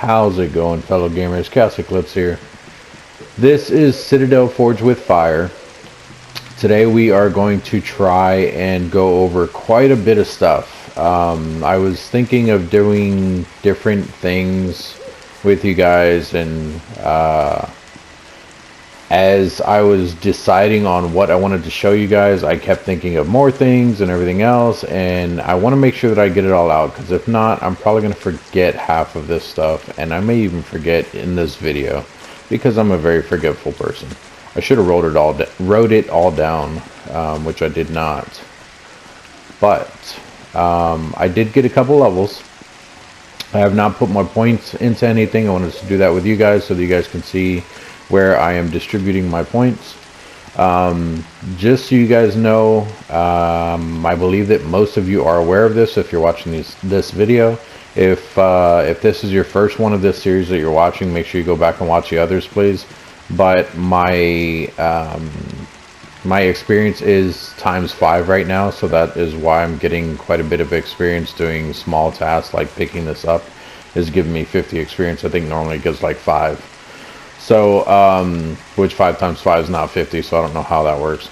How's it going, fellow gamers? ChaosEclipse here. This is Citadel Forged with Fire. Today we are going to try and go over quite a bit of stuff. I was thinking of doing different things with you guys, and as I was deciding on what I wanted to show you guys, I kept thinking of more things and everything else, and I want to make sure that I get it all out, because if not, I'm probably going to forget half of this stuff, and I may even forget in this video, because I'm a very forgetful person. I should have wrote it all down, which I did not. But I did get a couple levels. I have not put my points into anything. I wanted to do that with you guys so that you guys can see where I am distributing my points. Just so you guys know, I believe that most of you are aware of this if you're watching this video. If this is your first one of this series that you're watching, make sure you go back and watch the others, please. But my experience is ×5 right now, so that is why I'm getting quite a bit of experience doing small tasks like picking this up. Is giving me 50 experience. I think normally it gives like 5. So, which 5 × 5 is not 50, so I don't know how that works.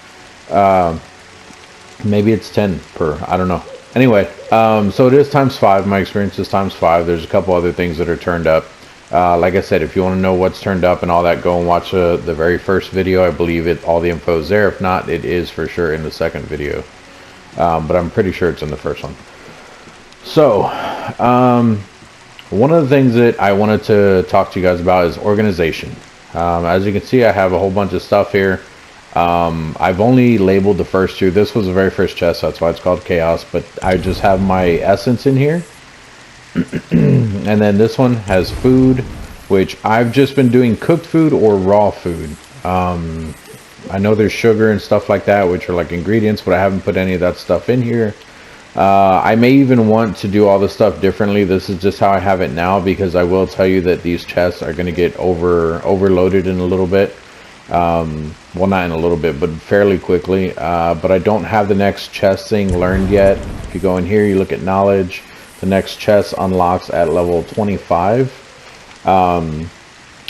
Maybe it's 10 per, I don't know. Anyway, so it is ×5, my experience is ×5. There's a couple other things that are turned up. Like I said, if you want to know what's turned up and all that, go and watch the very first video. I believe all the info is there. If not, it is for sure in the second video. But I'm pretty sure it's in the first one. So, one of the things that I wanted to talk to you guys about is organization. As you can see, I have a whole bunch of stuff here. I've only labeled the first 2. This was the very first chest, that's why it's called Chaos, but I just have my essence in here. And then this one has food, which I've just been doing cooked food or raw food. I know there's sugar and stuff like that, which are like ingredients, but I haven't put any of that stuff in here. I may even want to do all this stuff differently. This is just how I have it now, because I will tell you that these chests are going to get overloaded in a little bit. Well, not in a little bit, but fairly quickly. But I don't have the next chest thing learned yet. If you go in here, you look at knowledge, the next chest unlocks at level 25.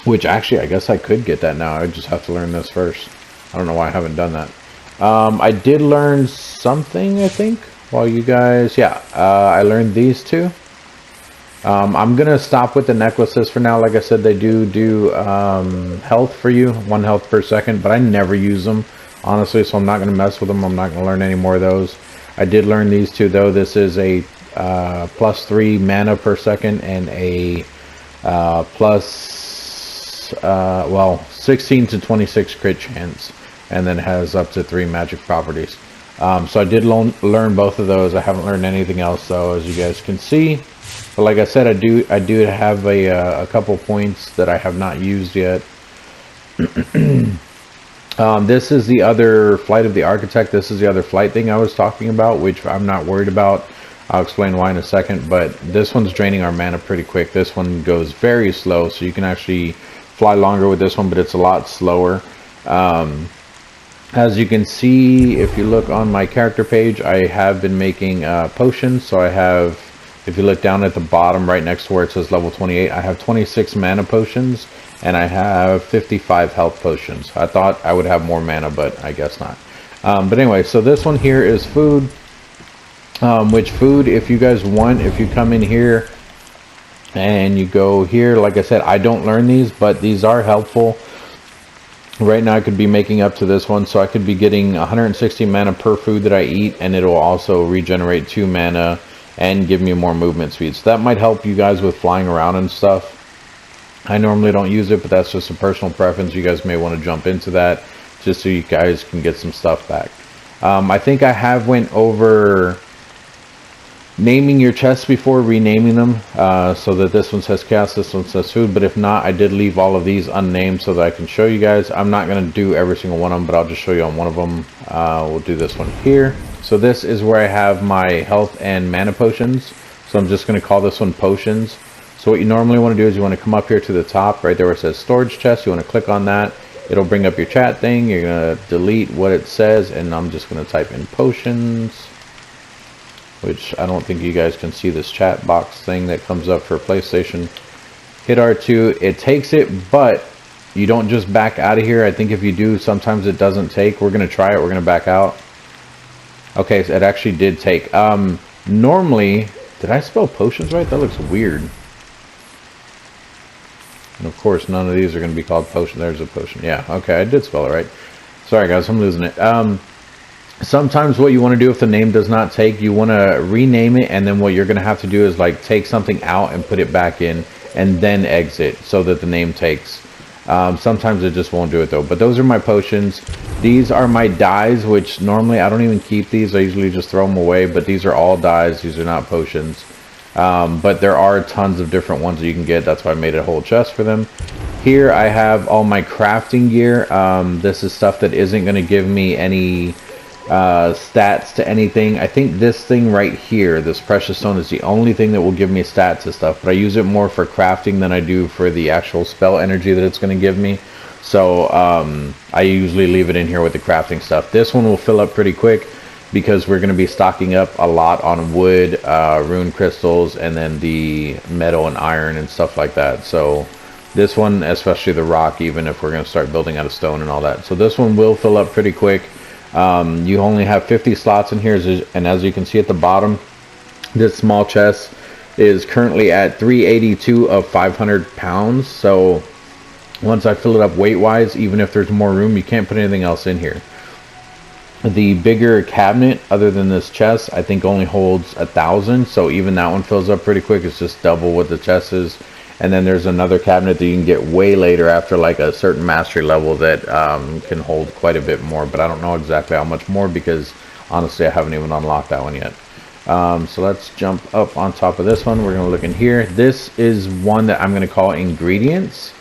Which actually, I guess I could get that now. I just have to learn this first. I don't know why I haven't done that. I did learn something, I think. While you guys, I learned these 2. I'm gonna stop with the necklaces for now. Like I said, they do health for you, 1 health per second, but I never use them, honestly, so I'm not gonna mess with them. I'm not gonna learn any more of those. I did learn these 2 though. This is a +3 mana per second and a well, 16 to 26 crit chance, and then has up to 3 magic properties. So I did learn both of those. I haven't learned anything else though, as you guys can see. But like I said, I do have a couple points that I have not used yet. This is the other Flight of the Architect. This is the other flight thing I was talking about, which I'm not worried about. I'll explain why in a second, but this one's draining our mana pretty quick. This one goes very slow, so you can actually fly longer with this one, but it's a lot slower. As you can see, if you look on my character page, I have been making potions. So I have, if you look down at the bottom right next to where it says level 28, I have 26 mana potions, and I have 55 health potions. I thought I would have more mana, but I guess not. But anyway, so this one here is food. Which food, if you guys want, if you come in here and you go here, like I said, I don't learn these, but these are helpful. Right now I could be making up to this one, so I could be getting 160 mana per food that I eat, and it'll also regenerate 2 mana and give me more movement speed. So that might help you guys with flying around and stuff. I normally don't use it, but that's just a personal preference. You guys may want to jump into that just so you guys can get some stuff back. I think I have went over naming your chests before, renaming them, so that this one says chaos, this one says food. But if not, I did leave all of these unnamed so that I can show you guys. I'm not going to do every single one of them, but I'll just show you on one of them. We'll do this one here. So this is where I have my health and mana potions, so I'm just going to call this one potions. So what you normally want to do is you want to come up here to the top right there where it says storage chest. You want to click on that. It'll bring up your chat thing. You're going to delete what it says, and I'm just going to type in potions. which I don't think you guys can see this chat box thing that comes up for PlayStation. hit R2, it takes it, but you don't just back out of here. I think if you do, sometimes it doesn't take. We're going to try it. We're going to back out. Okay, so it actually did take. Normally, did I spell potions right? That looks weird. And of course, none of these are going to be called potion. There's a potion. Yeah, okay, I did spell it right. Sorry, guys, I'm losing it. Sometimes what you want to do if the name does not take, you want to rename it, and then what you're going to have to do is like take something out and put it back in, and then exit so that the name takes. Sometimes it just won't do it though. But those are my potions. These are my dyes, which normally I don't even keep these. I usually just throw them away, but these are all dyes. These are not potions. But there are tons of different ones that you can get. That's why I made a whole chest for them. Here I have all my crafting gear. This is stuff that isn't going to give me any stats to anything. I think this thing right here, this precious stone, is the only thing that will give me stats to stuff, but I use it more for crafting than I do for the actual spell energy that it's going to give me. So I usually leave it in here with the crafting stuff. This one will fill up pretty quick because we're going to be stocking up a lot on wood, rune crystals, and then the metal and iron and stuff like that. So this one, especially the rock, even if we're going to start building out of stone and all that. So this one will fill up pretty quick. You only have 50 slots in here, and as you can see at the bottom, this small chest is currently at 382 of 500 pounds. So once I fill it up weight wise, even if there's more room, you can't put anything else in here. The bigger cabinet, other than this chest, I think only holds 1,000, so even that one fills up pretty quick. It's just double what the chest is. And then there's another cabinet that you can get way later after like a certain mastery level that can hold quite a bit more. But I don't know exactly how much more because honestly I haven't even unlocked that one yet. So let's jump up on top of this one. We're going to look in here. This is one that I'm going to call ingredients.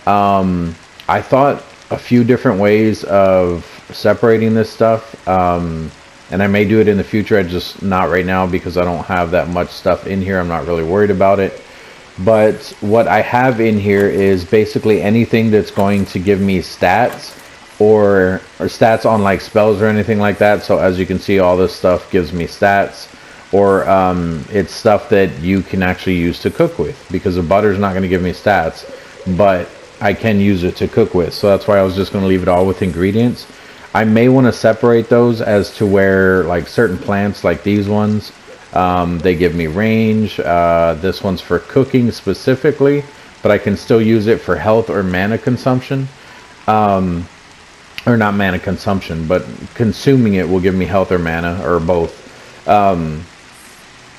I thought a few different ways of separating this stuff. And I may do it in the future. I just not right now because I don't have that much stuff in here. I'm not really worried about it. But what I have in here is basically anything that's going to give me stats or stats on like spells or anything like that. So as you can see, all this stuff gives me stats, or it's stuff that you can actually use to cook with, because the butter's not going to give me stats, but I can use it to cook with. So that's why I was just going to leave it all with ingredients. I may want to separate those as to where like certain plants like these ones, they give me range. This one's for cooking specifically, but I can still use it for health or mana consumption. Or not mana consumption, but consuming it will give me health or mana, or both.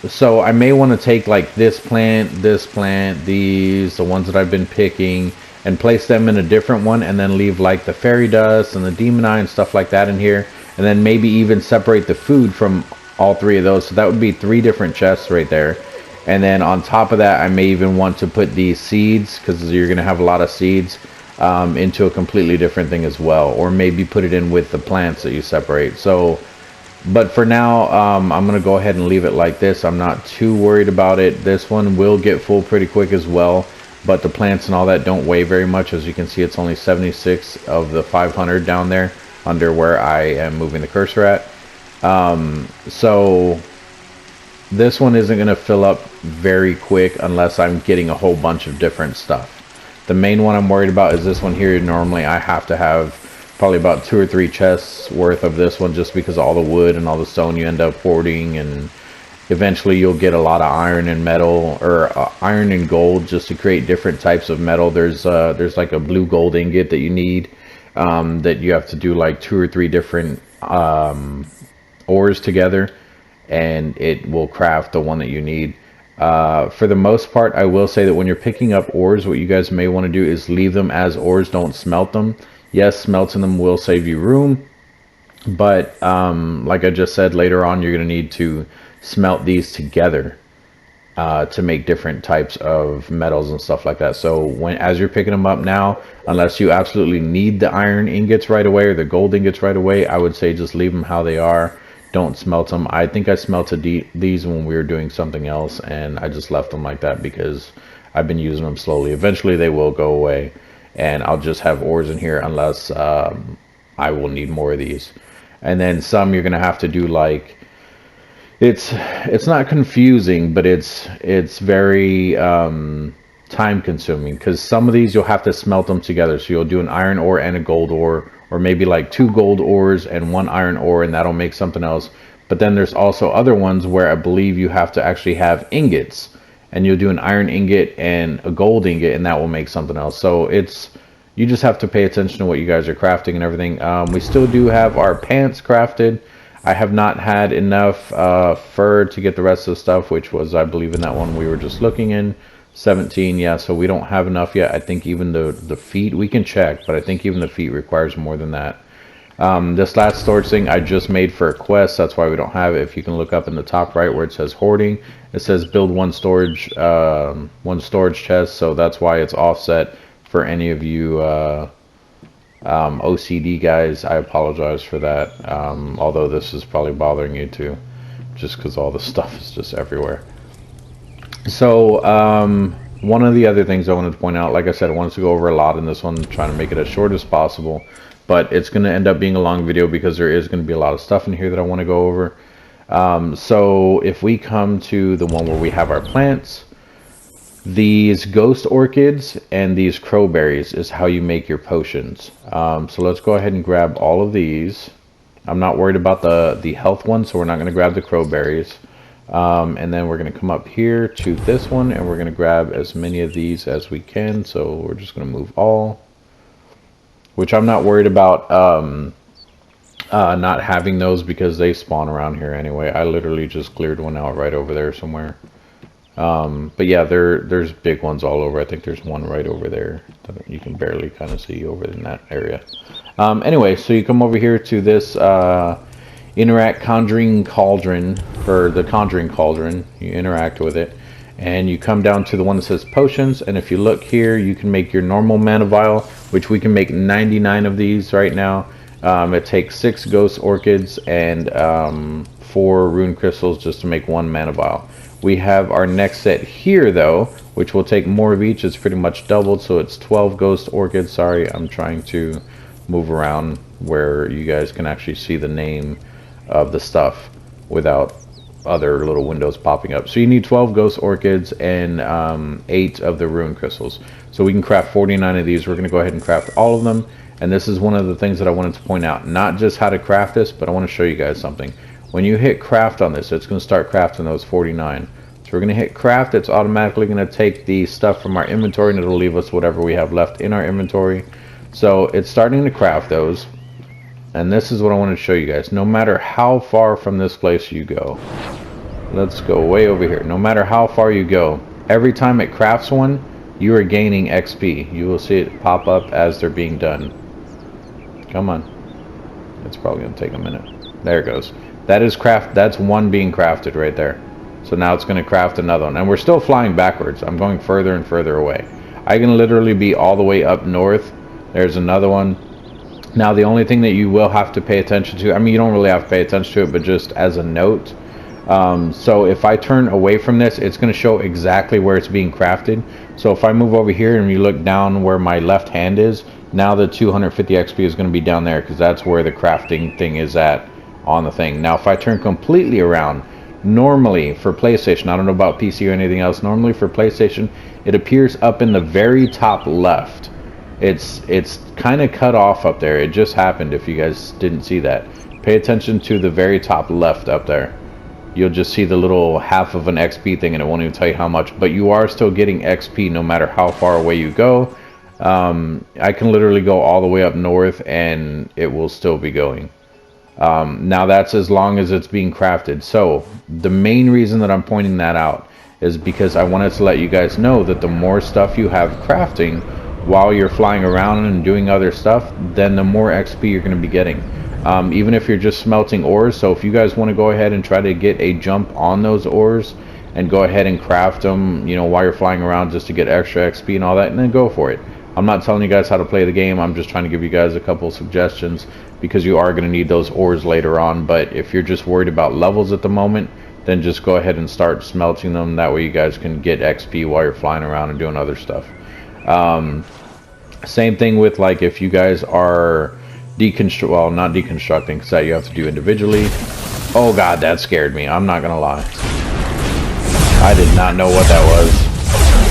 So I may want to take like this plant, these, the ones that I've been picking, and place them in a different one, and then leave like the fairy dust and the demon eye and stuff like that in here, and then maybe even separate the food from all three of those. So that would be 3 different chests right there. And then on top of that, I may even want to put these seeds, because you're going to have a lot of seeds, into a completely different thing as well, or maybe put it in with the plants that you separate. So but for now, I'm going to go ahead and leave it like this. I'm not too worried about it. This one will get full pretty quick as well, but the plants and all that don't weigh very much. As you can see, it's only 76 of the 500 down there under where I am moving the cursor at. So this one isn't going to fill up very quick unless I'm getting a whole bunch of different stuff. The main one I'm worried about is this one here. Normally I have to have probably about 2 or 3 chests worth of this one, just because of all the wood and all the stone you end up hoarding, and eventually you'll get a lot of iron and metal, or iron and gold, just to create different types of metal. There's like a blue gold ingot that you need, that you have to do like 2 or 3 different ores together, and it will craft the one that you need. For the most part, I will say that when you're picking up ores, what you guys may want to do is leave them as ores. Don't smelt them. Yes, smelting them will save you room, but like I just said, later on you're going to need to smelt these together to make different types of metals and stuff like that. So as you're picking them up now, unless you absolutely need the iron ingots right away or the gold ingots right away, I would say just leave them how they are. Don't smelt them. I think I smelted these when we were doing something else, and I just left them like that because I've been using them slowly. Eventually they will go away, and I'll just have ores in here unless I will need more of these. And then some you're gonna have to do like, it's not confusing, but it's very time consuming, because some of these you'll have to smelt them together. So you'll do an iron ore and a gold ore, or maybe like 2 gold ores and 1 iron ore, and that'll make something else. But then there's also other ones where I believe you have to actually have ingots, and you'll do an iron ingot and a gold ingot, and that will make something else. So it's, you just have to pay attention to what you guys are crafting and everything. We still do have our pants crafted. I have not had enough fur to get the rest of the stuff, which was, I believe, in that one we were just looking in. 17, yeah, so we don't have enough yet. I think even the feet, we can check, but I think even the feet requires more than that. This last storage thing I just made for a quest, that's why we don't have it. If you can look up in the top right where it says hoarding, it says build one storage chest, so that's why it's offset for any of you OCD guys. I apologize for that, although this is probably bothering you too, just because all the stuff is just everywhere. So one of the other things I wanted to point out, like I said, I wanted to go over a lot in this one, trying to make it as short as possible, but it's going to end up being a long video because there is going to be a lot of stuff in here that I want to go over. So if we come to the one where we have our plants, these ghost orchids and these crowberries is how you make your potions. So let's go ahead and grab all of these. I'm not worried about the health one, so we're not going to grab the crowberries. And then we're going to come up here to this one, and we're going to grab as many of these as we can. So we're just going to move all, which I'm not worried about not having those because they spawn around here anyway. I literally just cleared one out right over there somewhere. But yeah, there's big ones all over. I think there's one right over there that you can barely kind of see over in that area. Anyway, so you come over here to this interact Conjuring Cauldron, for the Conjuring Cauldron. You interact with it, and you come down to the one that says potions, and if you look here, you can make your normal mana vial, which we can make 99 of these right now. It takes 6 ghost orchids and 4 rune crystals just to make 1 mana vial. We have our next set here though, which will take more of each. It's pretty much doubled, so it's 12 ghost orchids. Sorry, I'm trying to move around where you guys can actually see the name of the stuff without other little windows popping up. So you need 12 ghost orchids and 8 of the rune crystals. So we can craft 49 of these. We're going to go ahead and craft all of them. And this is one of the things that I wanted to point out. Not just how to craft this, but I want to show you guys something. When you hit craft on this, it's going to start crafting those 49. So we're going to hit craft. It's automatically going to take the stuff from our inventory, and it'll leave us whatever we have left in our inventory. So it's starting to craft those. And this is what I want to show you guys. No matter how far from this place you go, let's go way over here. No matter how far you go, every time it crafts one, you are gaining XP. You will see it pop up as they're being done. Come on. It's probably going to take a minute. There it goes. That is craft. That's one being crafted right there. So now it's going to craft another one. And we're still flying backwards. I'm going further and further away. I can literally be all the way up north. There's another one. Now the only thing that you will have to pay attention to, I mean, you don't really have to pay attention to it, but just as a note, so if I turn away from this, it's going to show exactly where it's being crafted. So if I move over here and you look down where my left hand is, now the 250 XP is going to be down there because that's where the crafting thing is at on the thing. Now if I turn completely around, normally for PlayStation, I don't know about PC or anything else, normally for PlayStation, it appears up in the very top left. It's kind of cut off up there. It just happened if you guys didn't see that. Pay attention to the very top left up there. You'll just see the little half of an XP thing, and it won't even tell you how much, but you are still getting XP no matter how far away you go. I can literally go all the way up north and it will still be going. Now that's as long as it's being crafted. So the main reason that I'm pointing that out is because I wanted to let you guys know that the more stuff you have crafting while you're flying around and doing other stuff, then the more XP you're going to be getting. Even if you're just smelting ores. So if you guys want to go ahead and try to get a jump on those ores and go ahead and craft them, you know, while you're flying around just to get extra XP and all that, and then go for it. I'm not telling you guys how to play the game. I'm just trying to give you guys a couple suggestions because you are going to need those ores later on. But if you're just worried about levels at the moment, then just go ahead and start smelting them. That way you guys can get XP while you're flying around and doing other stuff. Same thing with, like, if you guys are well, not deconstructing, because that you have to do individually. Oh god, that scared me. I'm not gonna lie. I did not know what that was.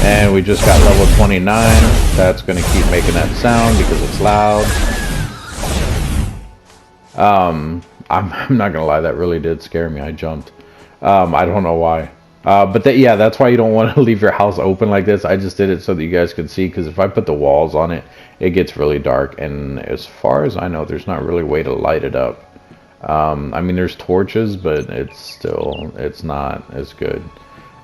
And we just got level 29. That's going to keep making that sound because it's loud. I'm not gonna lie, that really did scare me. I jumped. I don't know why. But yeah, that's why you don't want to leave your house open like this. I just did it so that you guys could see, because if I put the walls on it, it gets really dark. And as far as I know, there's not really a way to light it up. I mean, there's torches, but it's not as good.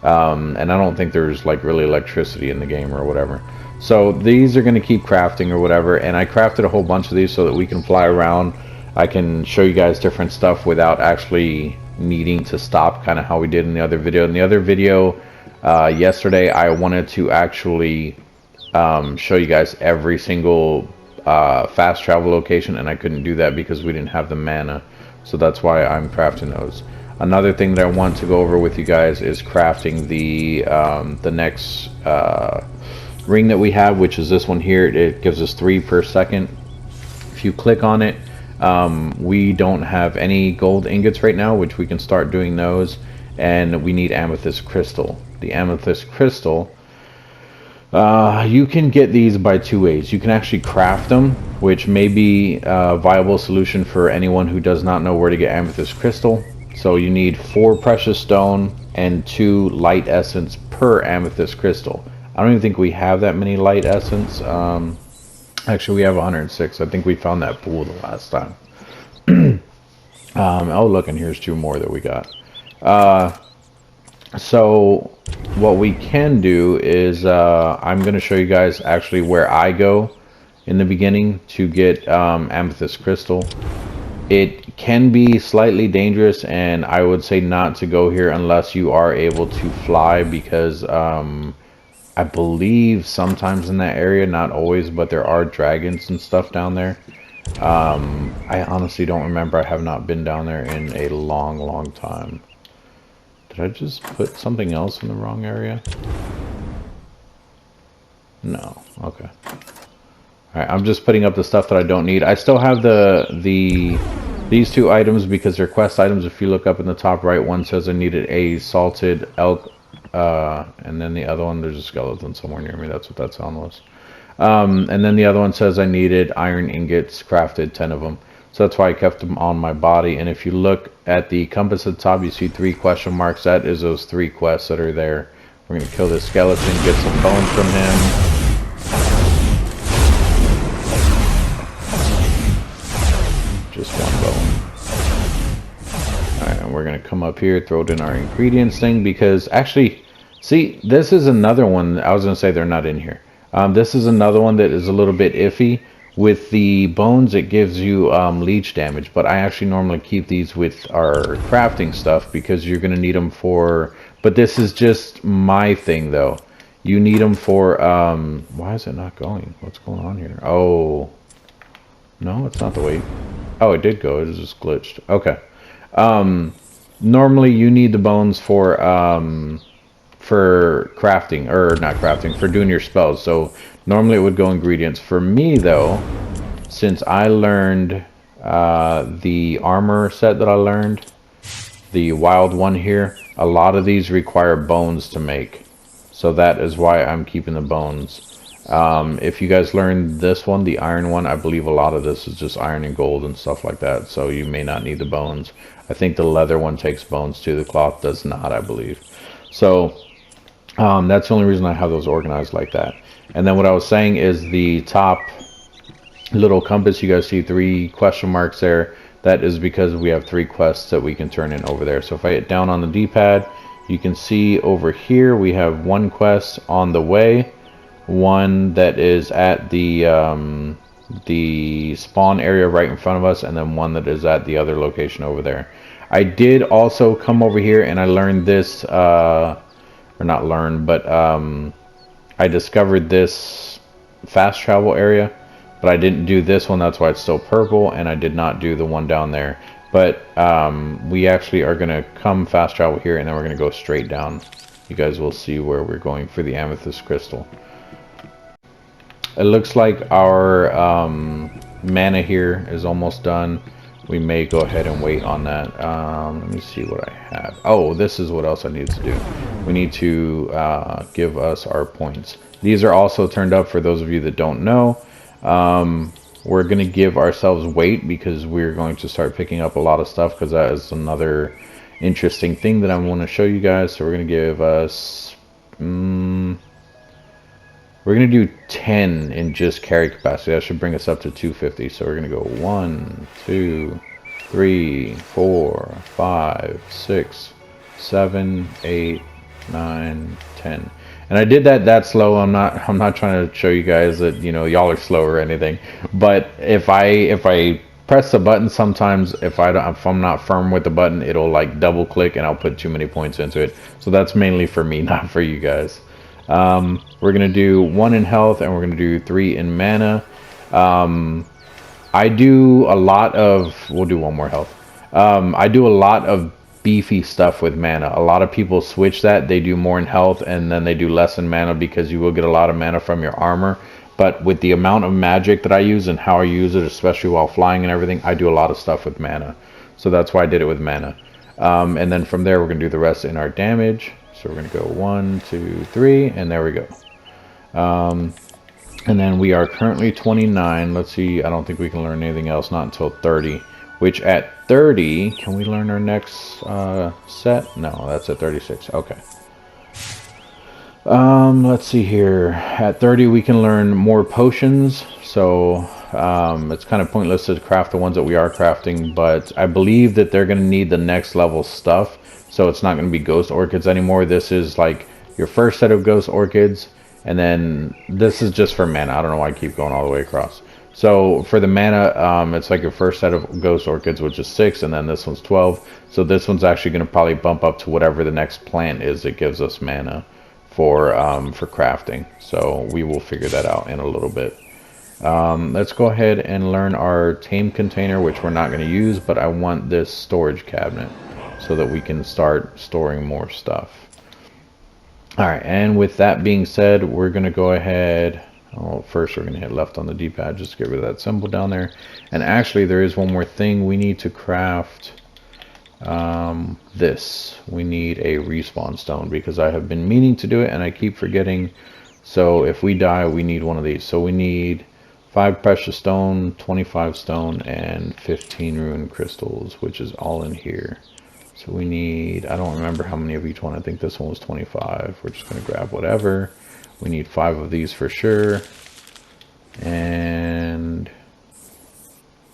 And I don't think there's like really electricity in the game or whatever. So these are going to keep crafting or whatever. And I crafted a whole bunch of these so that we can fly around. I can show you guys different stuff without actually needing to stop, kind of how we did in the other video. In the other video yesterday, I wanted to actually show you guys every single fast travel location, and I couldn't do that because we didn't have the mana. So that's why I'm crafting those. Another thing that I want to go over with you guys is crafting the next ring that we have, which is this one here. It gives us 3 per second. If you click on it, we don't have any gold ingots right now, which we can start doing those, and we need Amethyst Crystal. The Amethyst Crystal, you can get these by 2 ways. You can actually craft them, which may be a viable solution for anyone who does not know where to get Amethyst Crystal. So you need 4 precious stone and 2 light essence per Amethyst Crystal. I don't even think we have that many light essence. Actually, we have 106. I think we found that pool the last time. Oh, look, and here's 2 more that we got. So what we can do is I'm going to show you guys actually where I go in the beginning to get Amethyst Crystal. It can be slightly dangerous, and I would say not to go here unless you are able to fly, because I believe sometimes in that area, not always, but there are dragons and stuff down there. I honestly don't remember. I have not been down there in a long time. Did I just put something else in the wrong area? No. Okay. Alright, I'm just putting up the stuff that I don't need. I still have these 2 items because they're quest items. If you look up in the top right, one says I needed a salted elk, and then the other one, there's a skeleton somewhere near me. That's what that sound was. And then the other one says I needed iron ingots, crafted 10 of them. So that's why I kept them on my body. And if you look at the compass at the top, you see 3 question marks. That is those 3 quests that are there. We're going to kill this skeleton, get some bones from him. Just 1 bone. Alright, and we're going to come up here, throw it in our ingredients thing, because actually, see, this is another one. I was going to say they're not in here. This is another one that is a little bit iffy. With the bones, it gives you leech damage, but I actually normally keep these with our crafting stuff because you're going to need them for... But this is just my thing, though. You need them for... why is it not going? What's going on here? Oh. No, it's not the way... Oh, it did go. It just glitched. Okay. Normally, you need the bones for crafting, or not crafting, for doing your spells. So normally it would go ingredients. For me, though, since I learned the armor set that I learned, the wild one here, a lot of these require bones to make. So that is why I'm keeping the bones. If you guys learned this one, the iron one, I believe a lot of this is just iron and gold and stuff like that. So you may not need the bones. I think the leather one takes bones too. The cloth does not, I believe. So that's the only reason I have those organized like that. And then what I was saying is the top little compass, you guys see 3 question marks there. That is because we have 3 quests that we can turn in over there. So if I hit down on the D-pad, you can see over here we have 1 quest on the way, 1 that is at the spawn area right in front of us, and then 1 that is at the other location over there. I did also come over here and I learned this, or not learned, but I discovered this fast travel area, but I didn't do this one. That's why it's still purple, and I did not do the one down there. But we actually are going to come fast travel here, and then we're going to go straight down. You guys will see where we're going for the Amethyst Crystal. It looks like our mana here is almost done. we may go ahead and wait on that. Let me see what I have. Oh, this is what else I need to do. We need to give us our points. These are also turned up for those of you that don't know. We're going to give ourselves weight because we're going to start picking up a lot of stuff, because that is another interesting thing that I want to show you guys. So we're going to give us... we're going to do 10 in just carry capacity. That should bring us up to 250. So we're going to go 1, 2, 3, 4, 5, 6, 7, 8, 9, 10. And I did that slow. I'm not trying to show you guys that, you know, y'all are slow or anything. But if I press the button, sometimes if I'm not firm with the button, it'll like double click and I'll put too many points into it. So that's mainly for me, not for you guys. We're gonna do 1 in health and we're gonna do 3 in mana. I do a lot of, we'll do 1 more health. I do a lot of beefy stuff with mana. A lot of people switch that. They do more in health and then they do less in mana, because you will get a lot of mana from your armor. But with the amount of magic that I use and how I use it, especially while flying and everything, I do a lot of stuff with mana. So that's why I did it with mana. And then from there, we're going to do the rest in our damage. So we're going to go 1, 2, 3, and there we go. And then we are currently 29. Let's see, I don't think we can learn anything else, not until 30. Which at 30, can we learn our next set? No, that's at 36. Okay. Let's see here. At 30, we can learn more potions. So it's kind of pointless to craft the ones that we are crafting, but I believe that they're going to need the next level stuff. So it's not going to be ghost orchids anymore. This is like your first set of ghost orchids, and then this is just for mana. I don't know why I keep going all the way across. So for the mana, it's like your first set of ghost orchids, which is 6, and then this one's 12. So this one's actually going to probably bump up to whatever the next plant is that gives us mana for crafting. So we will figure that out in a little bit. Let's go ahead and learn our tame container, which we're not going to use, but I want this storage cabinet so that we can start storing more stuff. Alright, and with that being said, we're going to go ahead... Oh, first we're going to hit left on the D-pad just to get rid of that symbol down there. And actually there is one more thing. We need to craft this. We need a respawn stone, because I have been meaning to do it and I keep forgetting. So if we die, we need one of these. So we need 5 precious stone, 25 stone, and 15 rune crystals, which is all in here. So we need, I don't remember how many of each one. I think this one was 25. We're just going to grab whatever. We need 5 of these for sure. And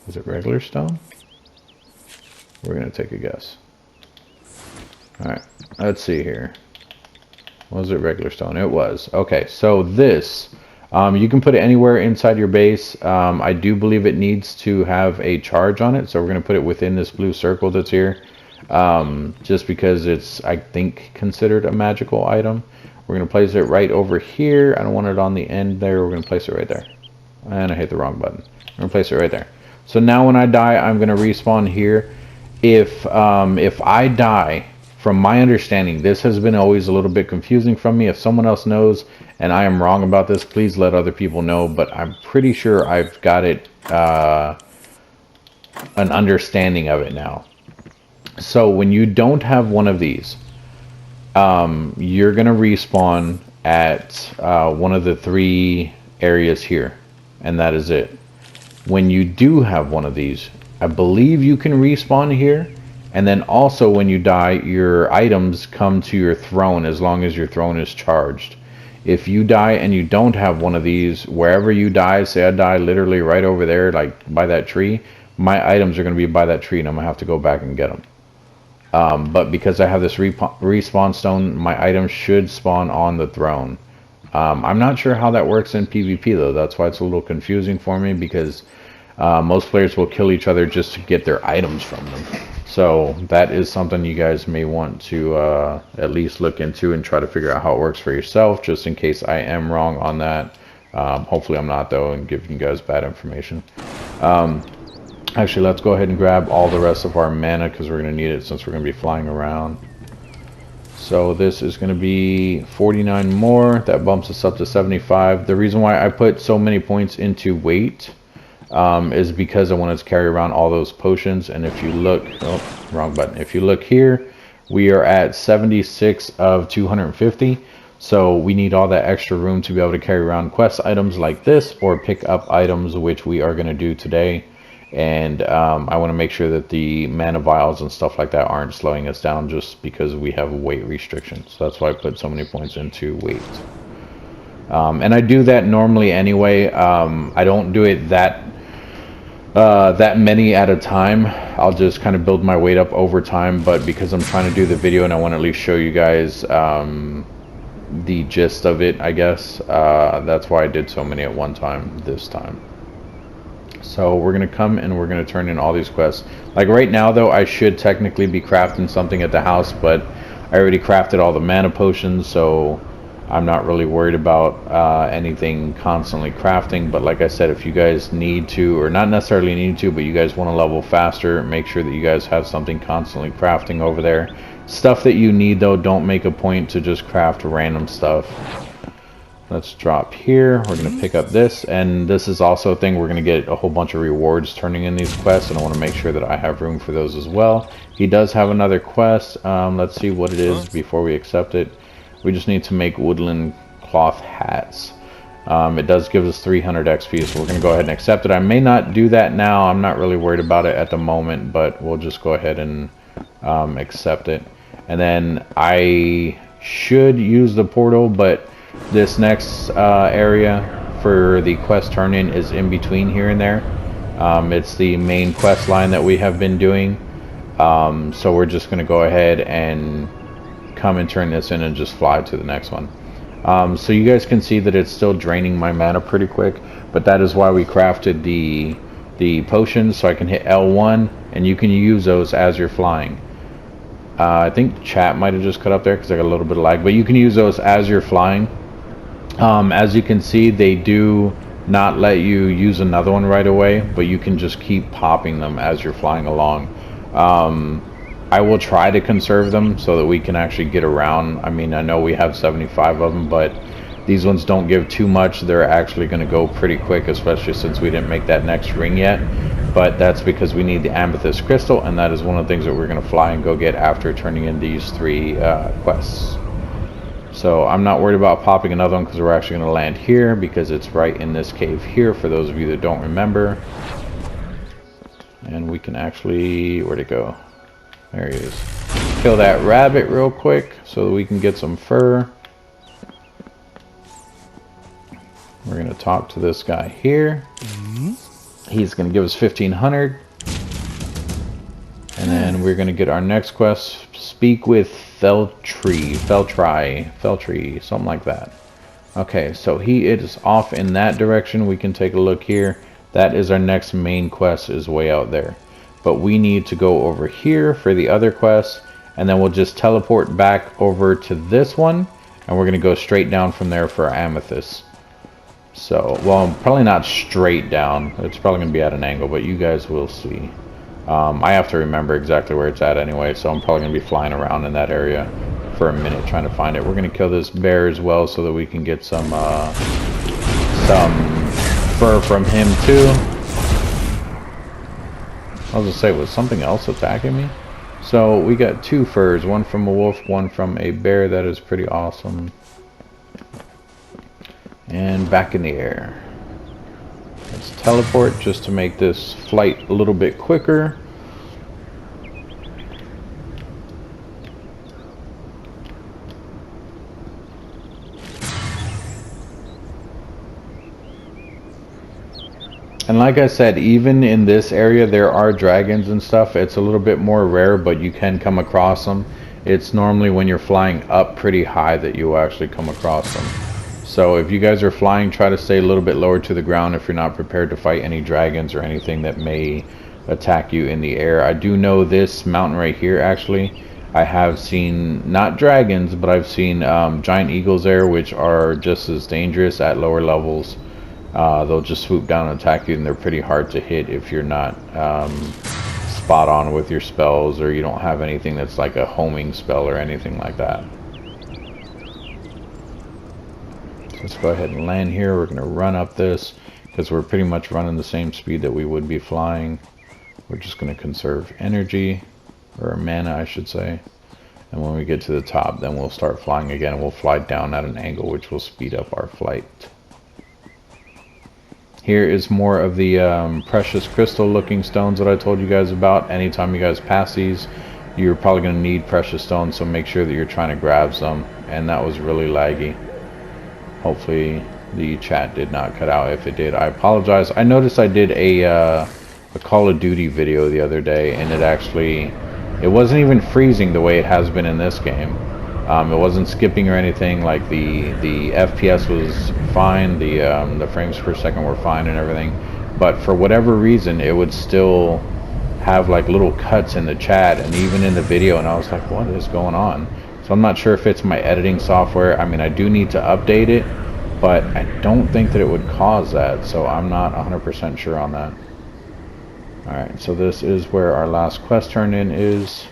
is it regular stone? We're going to take a guess. Alright, let's see here. Was it regular stone? It was. Okay, so this, you can put it anywhere inside your base. I do believe it needs to have a charge on it, so we're going to put it within this blue circle that's here. Just because it's, I think, considered a magical item. We're going to place it right over here. I don't want it on the end there. We're going to place it right there. And I hit the wrong button. I'm going to place it right there. So now when I die, I'm going to respawn here. If I die, from my understanding, this has been always a little bit confusing from me. If someone else knows and I am wrong about this, please let other people know. But I'm pretty sure I've got it, an understanding of it now. So when you don't have one of these, you're going to respawn at one of the 3 areas here, and that is it. When you do have one of these, I believe you can respawn here, and then also when you die, your items come to your throne as long as your throne is charged. If you die and you don't have one of these, wherever you die, say I die literally right over there, like by that tree, my items are going to be by that tree, and I'm going to have to go back and get them. But because I have this respawn stone, my items should spawn on the throne. I'm not sure how that works in PvP though. That's why it's a little confusing for me, because most players will kill each other just to get their items from them. So that is something you guys may want to at least look into and try to figure out how it works for yourself, just in case I am wrong on that. Hopefully I'm not though, and giving you guys bad information. Actually, let's go ahead and grab all the rest of our mana, because we're going to need it since we're going to be flying around. So this is going to be 49 more. That bumps us up to 75. The reason why I put so many points into weight is because I wanted to carry around all those potions. And if you look, oh, wrong button. If you look here, we are at 76 of 250. So we need all that extra room to be able to carry around quest items like this, or pick up items, which we are going to do today. And I want to make sure that the mana vials and stuff like that aren't slowing us down just because we have weight restrictions. So that's why I put so many points into weight. And I do that normally anyway. I don't do it that many at a time. I'll just kind of build my weight up over time, but because I'm trying to do the video and I want to at least show you guys the gist of it, I guess, that's why I did so many at one time this time. So we're gonna come and we're gonna turn in all these quests. Like right now though, I should technically be crafting something at the house, but I already crafted all the mana potions, so I'm not really worried about anything constantly crafting. But like I said, if you guys need to, or not necessarily need to, but you guys want to level faster, make sure that you guys have something constantly crafting over there. Stuff that you need though, don't make a point to just craft random stuff. Let's drop here. We're going to pick up this, and this is also a thing. We're going to get a whole bunch of rewards turning in these quests, and I want to make sure that I have room for those as well. He does have another quest. Let's see what it is before we accept it. We just need to make woodland cloth hats. It does give us 300 XP, so we're going to go ahead and accept it. I may not do that now. I'm not really worried about it at the moment, but we'll just go ahead and accept it. And then I should use the portal, but this next area for the quest turn-in is in between here and there. It's the main quest line that we have been doing. So we're just going to go ahead and come and turn this in and just fly to the next one. So you guys can see that it's still draining my mana pretty quick, but that is why we crafted the potions, so I can hit L1 and you can use those as you're flying. I think chat might have just cut up there because I got a little bit of lag, but you can use those as you're flying. As you can see, they do not let you use another one right away, but you can just keep popping them as you're flying along. I will try to conserve them so that we can actually get around. I mean, I know we have 75 of them, but these ones don't give too much. They're actually going to go pretty quick, especially since we didn't make that next ring yet. But that's because we need the Amethyst Crystal, and that is one of the things that we're going to fly and go get after turning in these 3 quests. So I'm not worried about popping another one because we're actually going to land here because it's right in this cave here, for those of you that don't remember. And we can actually, where'd it go? There he is. Kill that rabbit real quick so that we can get some fur. We're going to talk to this guy here. He's going to give us 1,500. And then we're going to get our next quest. Speak with Feltree, something like that. Okay, so he is off in that direction. We can take a look here. That is our next main quest, is way out there. But we need to go over here for the other quest, and then we'll just teleport back over to this one, and we're going to go straight down from there for our amethyst. So, well, probably not straight down. It's probably going to be at an angle, but you guys will see. I have to remember exactly where it's at anyway, so I'm probably going to be flying around in that area for a minute trying to find it. We're going to kill this bear as well so that we can get some fur from him too. I was going to say, was something else attacking me? So we got 2 furs, one from a wolf, one from a bear. That is pretty awesome. And back in the air. Let's teleport just to make this flight a little bit quicker. And like I said, even in this area there are dragons and stuff. It's a little bit more rare, but you can come across them. It's normally when you're flying up pretty high that you actually come across them. So if you guys are flying, try to stay a little bit lower to the ground if you're not prepared to fight any dragons or anything that may attack you in the air. I do know this mountain right here, actually, I have seen, not dragons, but I've seen giant eagles there, which are just as dangerous at lower levels. They'll just swoop down and attack you, and they're pretty hard to hit if you're not spot on with your spells, or you don't have anything that's like a homing spell or anything like that. Let's go ahead and land here. We're going to run up this. because we're pretty much running the same speed that we would be flying. We're just going to conserve energy, or mana I should say. And when we get to the top, then we'll start flying again, and we'll fly down at an angle which will speed up our flight. Here is more of the precious crystal looking stones that I told you guys about. Anytime you guys pass these, you're probably going to need precious stones, so make sure that you're trying to grab some. And that was really laggy. Hopefully the chat did not cut out. If it did, I apologize. I noticed I did a Call of Duty video the other day, and it wasn't even freezing the way it has been in this game. It wasn't skipping or anything. Like the FPS was fine, the frames per second were fine and everything, but for whatever reason it would still have like little cuts in the chat and even in the video, and I was like, what is going on? So I'm not sure if it's my editing software. I mean, I do need to update it, but I don't think that it would cause that, so I'm not 100% sure on that. Alright, so this is where our last quest turn-in is.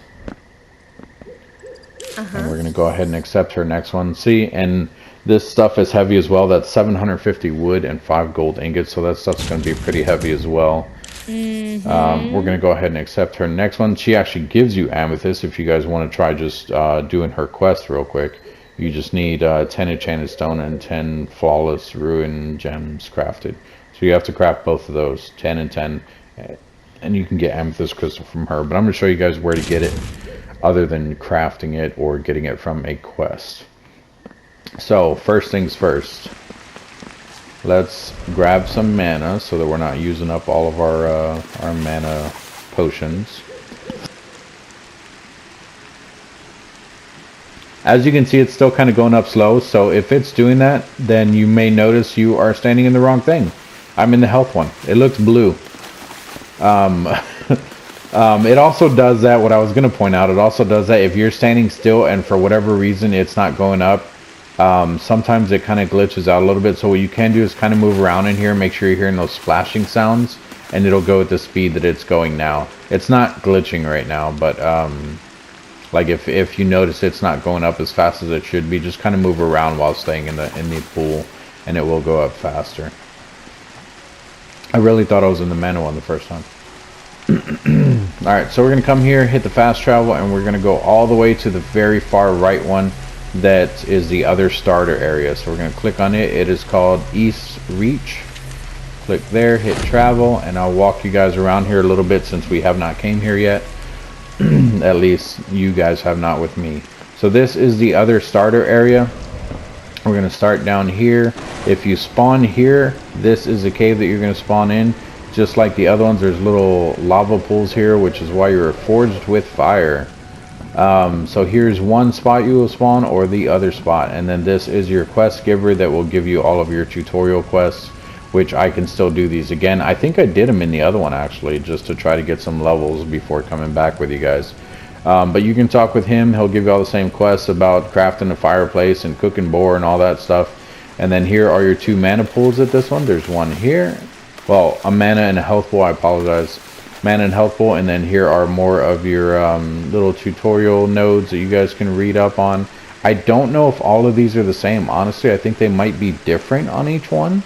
And we're going to go ahead and accept her next one. See, and this stuff is heavy as well. That's 750 wood and 5 gold ingots, so that stuff's going to be pretty heavy as well. We're going to go ahead and accept her next one. She actually gives you amethyst if you guys want to try just doing her quest real quick. You just need 10 enchanted stone and 10 flawless ruin gems crafted. So you have to craft both of those, 10 and 10. And you can get amethyst crystal from her, but I'm going to show you guys where to get it other than crafting it or getting it from a quest. So first things first, let's grab some mana so that we're not using up all of our mana potions. As you can see, it's still kind of going up slow, so if it's doing that, then you may notice you are standing in the wrong thing. I'm in the health one. It looks blue. It also does that, what I was going to point out, it also does that if you're standing still and for whatever reason it's not going up, sometimes it kind of glitches out a little bit. So what you can do is kind of move around in here, make sure you're hearing those splashing sounds, and it'll go at the speed that it's going now. It's not glitching right now, but like if you notice it's not going up as fast as it should be, just kind of move around while staying in the pool, and it will go up faster. I really thought I was in the mana one the first time. Alright, so we're going to come here, hit the fast travel, and we're going to go all the way to the very far right one. That is the other starter area. So we're going to click on it. It is called East Reach. Click there, hit travel, and I'll walk you guys around here a little bit since we have not came here yet. At least you guys have not with me. So this is the other starter area. We're going to start down here. If you spawn here, this is a cave that you're going to spawn in. Just like the other ones, there's little lava pools here, which is why you're forged with fire. So here's one spot you will spawn, or the other spot. And then this is your quest giver that will give you all of your tutorial quests, which I can still do these again. I think I did them in the other one, actually, just to try to get some levels before coming back with you guys. But you can talk with him. He'll give you all the same quests about crafting a fireplace and cooking boar and all that stuff. And then here are your 2 mana pools at this one. There's one here. Well, a mana and a health pool, I apologize. Mana and health pool, and then here are more of your little tutorial nodes that you guys can read up on. I don't know if all of these are the same. Honestly, I think they might be different on each one.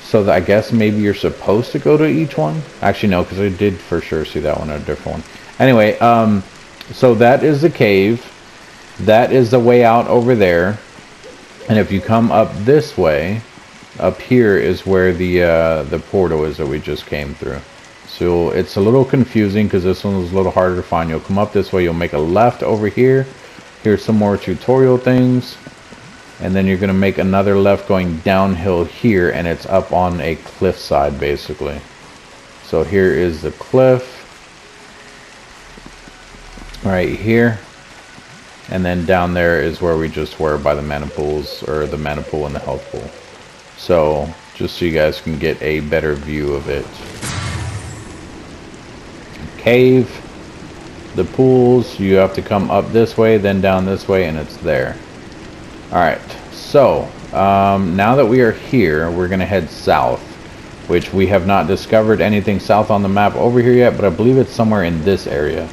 So that I guess maybe you're supposed to go to each one. Actually, no, because I did for sure see that one, a different one. Anyway, so that is the cave. That is the way out over there. And if you come up this way, up here is where the portal is that we just came through. So it's a little confusing because this one was a little harder to find. You'll come up this way, you'll make a left over here. Here's some more tutorial things. And then you're going to make another left going downhill here, and it's up on a cliff side basically. So here is the cliff. Right here. And then down there is where we just were by the mana pools, or the mana pool and the health pool. So, just so you guys can get a better view of it. Cave, the pools, you have to come up this way, then down this way, and it's there. Alright, so, now that we are here, we're going to head south. Which we have not discovered anything south on the map over here yet, but I believe it's somewhere in this area.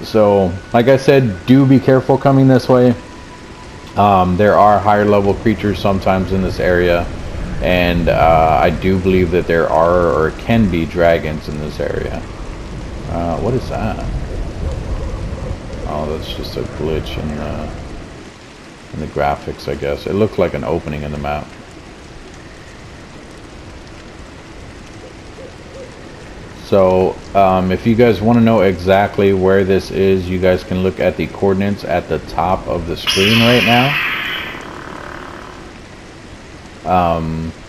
So, like I said, do be careful coming this way. There are higher level creatures sometimes in this area. And I do believe that there are or can be dragons in this area. What is that? Oh, that's just a glitch in the graphics, I guess. It looked like an opening in the map. So, if you guys want to know exactly where this is, you guys can look at the coordinates at the top of the screen right now.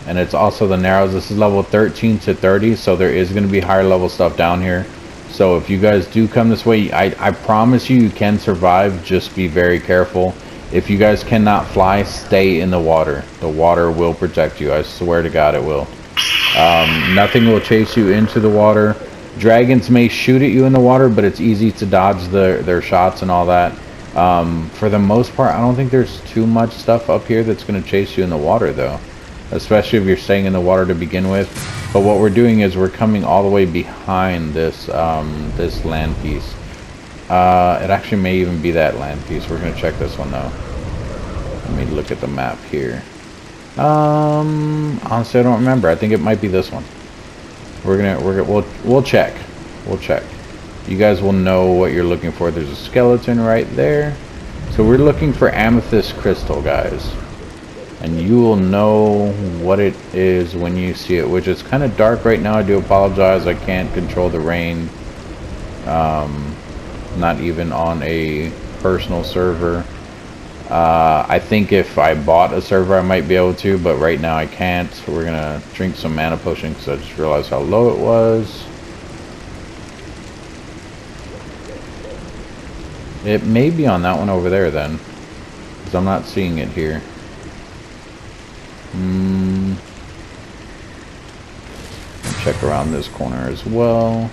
And it's also the Narrows. This is level 13 to 30, so there is going to be higher level stuff down here. So if you guys do come this way, I promise you can survive. Just be very careful. If you guys cannot fly, stay in the water. The water will protect you. I swear to God it will. Nothing will chase you into the water. Dragons may shoot at you in the water, but it's easy to dodge their shots and all that. For the most part, I don't think there's too much stuff up here that's going to chase you in the water, though. Especially if you're staying in the water to begin with. But what we're doing is we're coming all the way behind this this land piece. It actually may even be that land piece. We're going to check this one, though. Let me look at the map here. Honestly, I don't remember. I think it might be this one. We'll check. We'll check. You guys will know what you're looking for. There's a skeleton right there. So we're looking for Amethyst Crystal, guys. And you will know what it is when you see it, which is kind of dark right now. I do apologize. I can't control the rain. Not even on a personal server. I think if I bought a server, I might be able to, but right now I can't. So we're going to drink some mana potion because I just realized how low it was. It may be on that one over there then, because I'm not seeing it here. Check around this corner as well.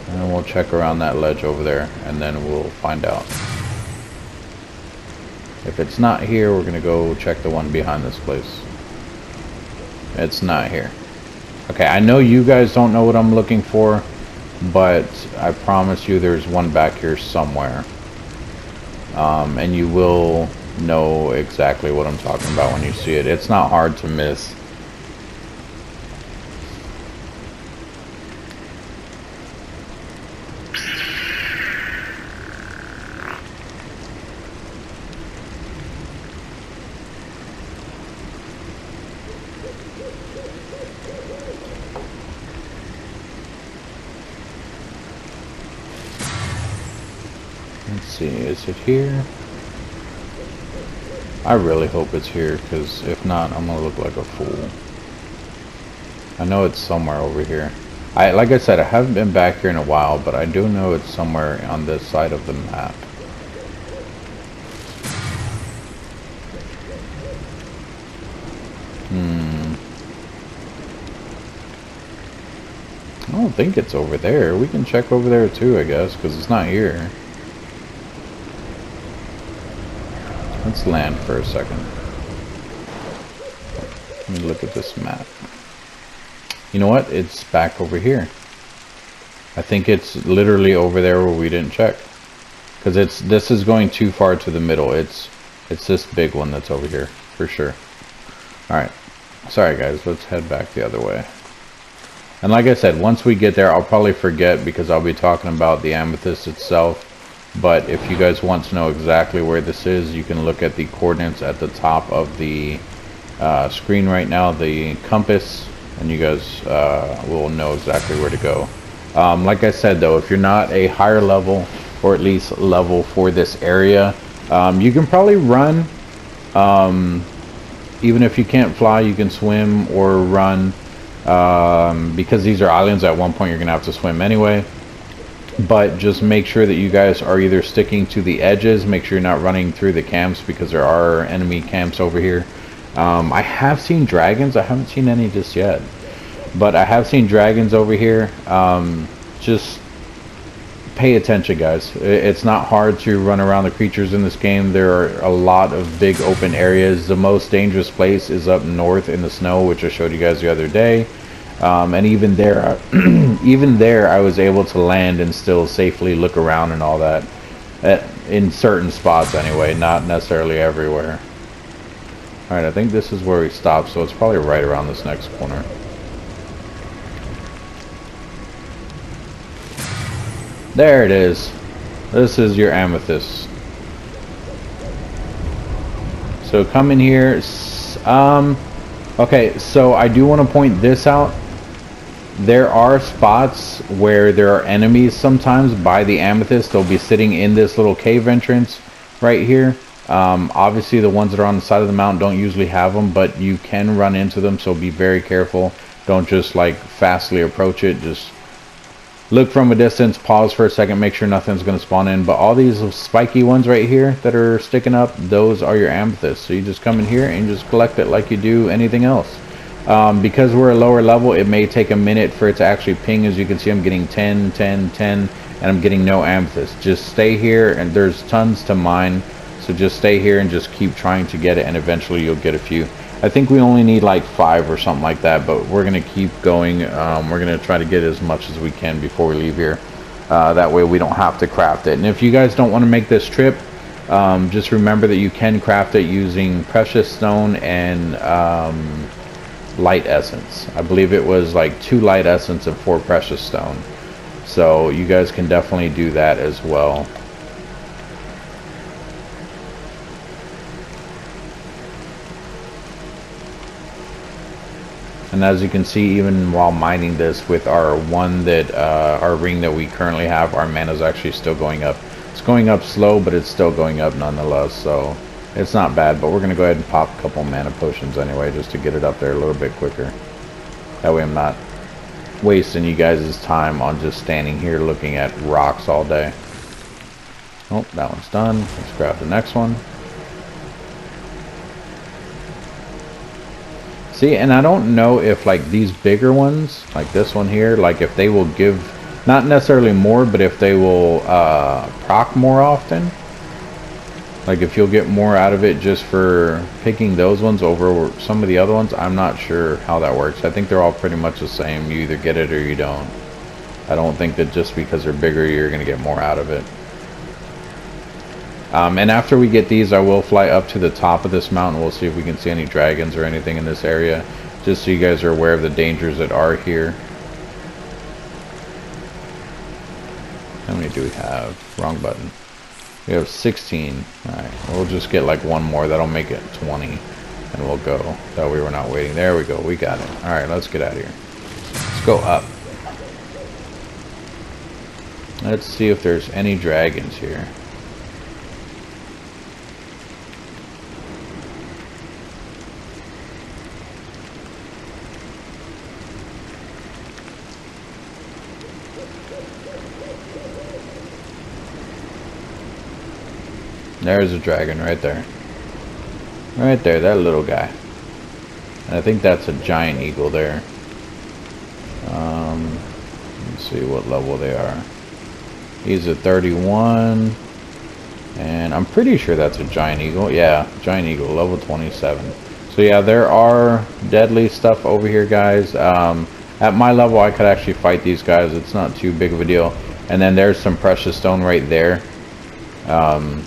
And we'll check around that ledge over there, and then we'll find out. If it's not here, we're going to go check the one behind this place. It's not here. Okay, I know you guys don't know what I'm looking for, but I promise you there's one back here somewhere. And you will know exactly what I'm talking about when you see it. It's not hard to miss. Let's see, is it here? I really hope it's here, because if not, I'm gonna look like a fool. I know it's somewhere over here. Like I said, I haven't been back here in a while, but I do know it's somewhere on this side of the map. I don't think it's over there. We can check over there too, I guess, because it's not here. Let's land for a second. Let me look at this map. You know what? It's back over here. I think it's literally over there where we didn't check. Because this is going too far to the middle. It's this big one that's over here, for sure. Alright. Sorry guys, let's head back the other way. And like I said, once we get there, I'll probably forget because I'll be talking about the amethyst itself. But if you guys want to know exactly where this is, you can look at the coordinates at the top of the screen right now, the compass, and you guys will know exactly where to go. Like I said though, if you're not a higher level, or at least level for this area, you can probably run. Even if you can't fly, you can swim or run. Because these are islands, at one point you're gonna have to swim anyway. But just make sure that you guys are either sticking to the edges, make sure you're not running through the camps, because there are enemy camps over here. I have seen dragons. I haven't seen any just yet, but I have seen dragons over here. Just pay attention, guys. It's not hard to run around the creatures in this game. There are a lot of big open areas. The most dangerous place is up north in the snow, which I showed you guys the other day. And even there, even there, I was able to land and still safely look around and all that. in certain spots anyway, not necessarily everywhere. Alright, I think this is where we stopped, so it's probably right around this next corner. There it is. This is your amethyst. So come in here. Okay, so I do want to point this out. There are spots where there are enemies sometimes by the amethyst. They'll be sitting in this little cave entrance right here. Obviously the ones that are on the side of the mountain don't usually have them, but you can run into them, so be very careful. Don't just like fastly approach it. Just look from a distance, pause for a second, make sure nothing's going to spawn in. But all these spiky ones right here that are sticking up, those are your amethysts. So you just come in here and just collect it like you do anything else. Because we're a lower level, it may take a minute for it to actually ping. As you can see, I'm getting 10, 10, 10, and I'm getting no amethyst. Just stay here, and there's tons to mine. So just stay here and just keep trying to get it, and eventually you'll get a few. I think we only need like 5 or something like that, but we're going to keep going. We're going to try to get as much as we can before we leave here. That way we don't have to craft it. And if you guys don't want to make this trip, just remember that you can craft it using precious stone and light essence. I believe it was like 2 light essence and 4 precious stone. So you guys can definitely do that as well. And as you can see, even while mining this with our our ring that we currently have, our mana is actually still going up. It's going up slow, but it's still going up nonetheless, so it's not bad. But we're going to go ahead and pop a couple mana potions anyway, just to get it up there a little bit quicker. That way I'm not wasting you guys' time on just standing here looking at rocks all day. Oh, that one's done. Let's grab the next one. See, and I don't know if like these bigger ones, like this one here, like if they will give, not necessarily more, but if they will proc more often. Like if you'll get more out of it just for picking those ones over some of the other ones. I'm not sure how that works. I think they're all pretty much the same. You either get it or you don't. I don't think that just because they're bigger you're going to get more out of it. And after we get these, I will fly up to the top of this mountain. We'll see if we can see any dragons or anything in this area, just so you guys are aware of the dangers that are here. How many do we have? Wrong button. We have 16. Alright, we'll just get like one more. That'll make it 20. And we'll go. That way we're not waiting. There we go. We got it. Alright, let's get out of here. Let's go up. Let's see if there's any dragons here. There's a dragon right there. Right there, that little guy. And I think that's a giant eagle there. Let's see what level they are. He's a 31. And I'm pretty sure that's a giant eagle. Yeah, giant eagle, level 27. So yeah, there are deadly stuff over here, guys. At my level, I could actually fight these guys. It's not too big of a deal. And then there's some precious stone right there.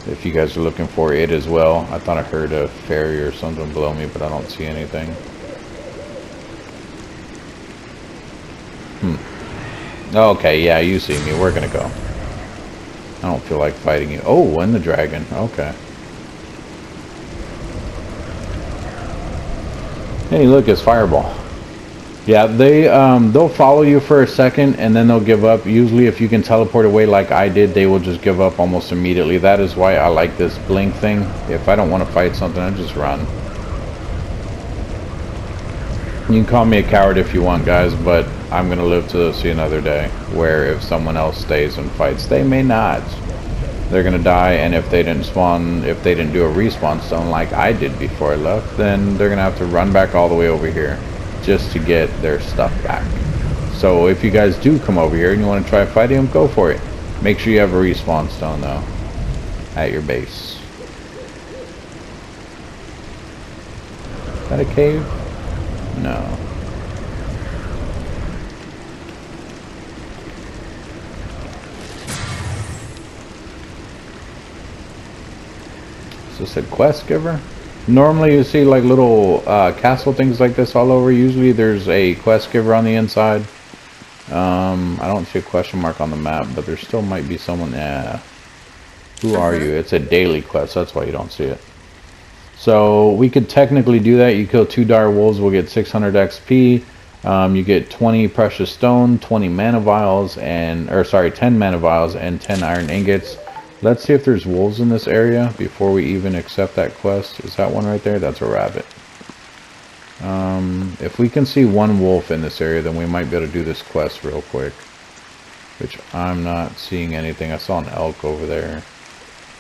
If you guys are looking for it as well. I thought I heard a fairy or something below me, but I don't see anything. Okay, yeah, you see me. We're gonna go. I don't feel like fighting you. Oh, and the dragon. Okay. Hey, look, it's fireball. Yeah, they'll follow you for a second and then they'll give up. Usually if you can teleport away like I did, they will just give up almost immediately. That is why I like this blink thing. If I don't want to fight something, I just run. You can call me a coward if you want, guys, but I'm going to live to see another day where if someone else stays and fights, they may not. They're going to die, and if they didn't spawn, if they didn't do a respawn stone like I did before I left, then they're going to have to run back all the way over here just to get their stuff back. So if you guys do come over here and you want to try fighting them, go for it. Make sure you have a respawn stone though at your base. Is that a cave? No. Is this a quest giver? Normally you see like little castle things like this all over. Usually there's a quest giver on the inside. I don't see a question mark on the map, but there still might be someone. Yeah. Who are you? It's a daily quest. That's why you don't see it. So we could technically do that. You kill 2 dire wolves, we'll get 600 XP. You get 20 precious stone, 20 mana vials, and 10 mana vials and 10 iron ingots. Let's see if there's wolves in this area before we even accept that quest. Is that one right there? That's a rabbit. If we can see one wolf in this area, then we might be able to do this quest real quick. Which I'm not seeing anything. I saw an elk over there.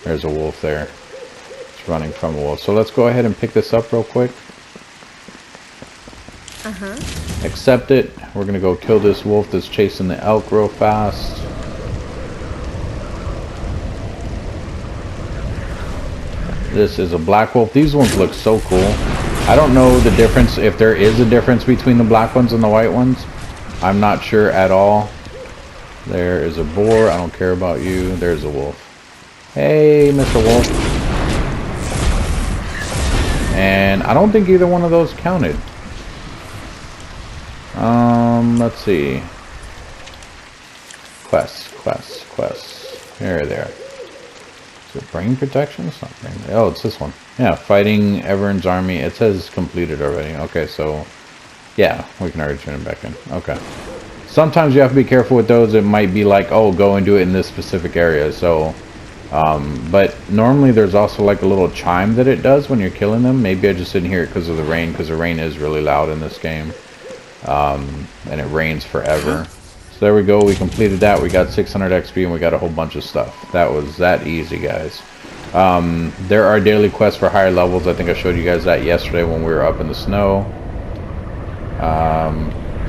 There's a wolf there. It's running from a wolf. So let's go ahead and pick this up real quick. Accept it. We're going to go kill this wolf that's chasing the elk real fast. This is a black wolf. These ones look so cool. I don't know the difference, if there is a difference between the black ones and the white ones. I'm not sure at all. There is a boar. I don't care about you. There's a wolf. Hey, Mr. Wolf. And I don't think either one of those counted. Let's see. Quests. There they are. Is it brain protection? It's not brain. Oh, it's this one. Yeah, fighting Evern's army. It says completed already. Okay, so yeah, we can already turn it back in. Okay. Sometimes you have to be careful with those. It might be like, oh, go and do it in this specific area. So, but normally there's also like a little chime that it does when you're killing them. Maybe I just didn't hear it because of the rain, because the rain is really loud in this game. And it rains forever. So there we go. We completed that. We got 600 XP and we got a whole bunch of stuff. That was that easy, guys. There are daily quests for higher levels. I think I showed you guys that yesterday when we were up in the snow.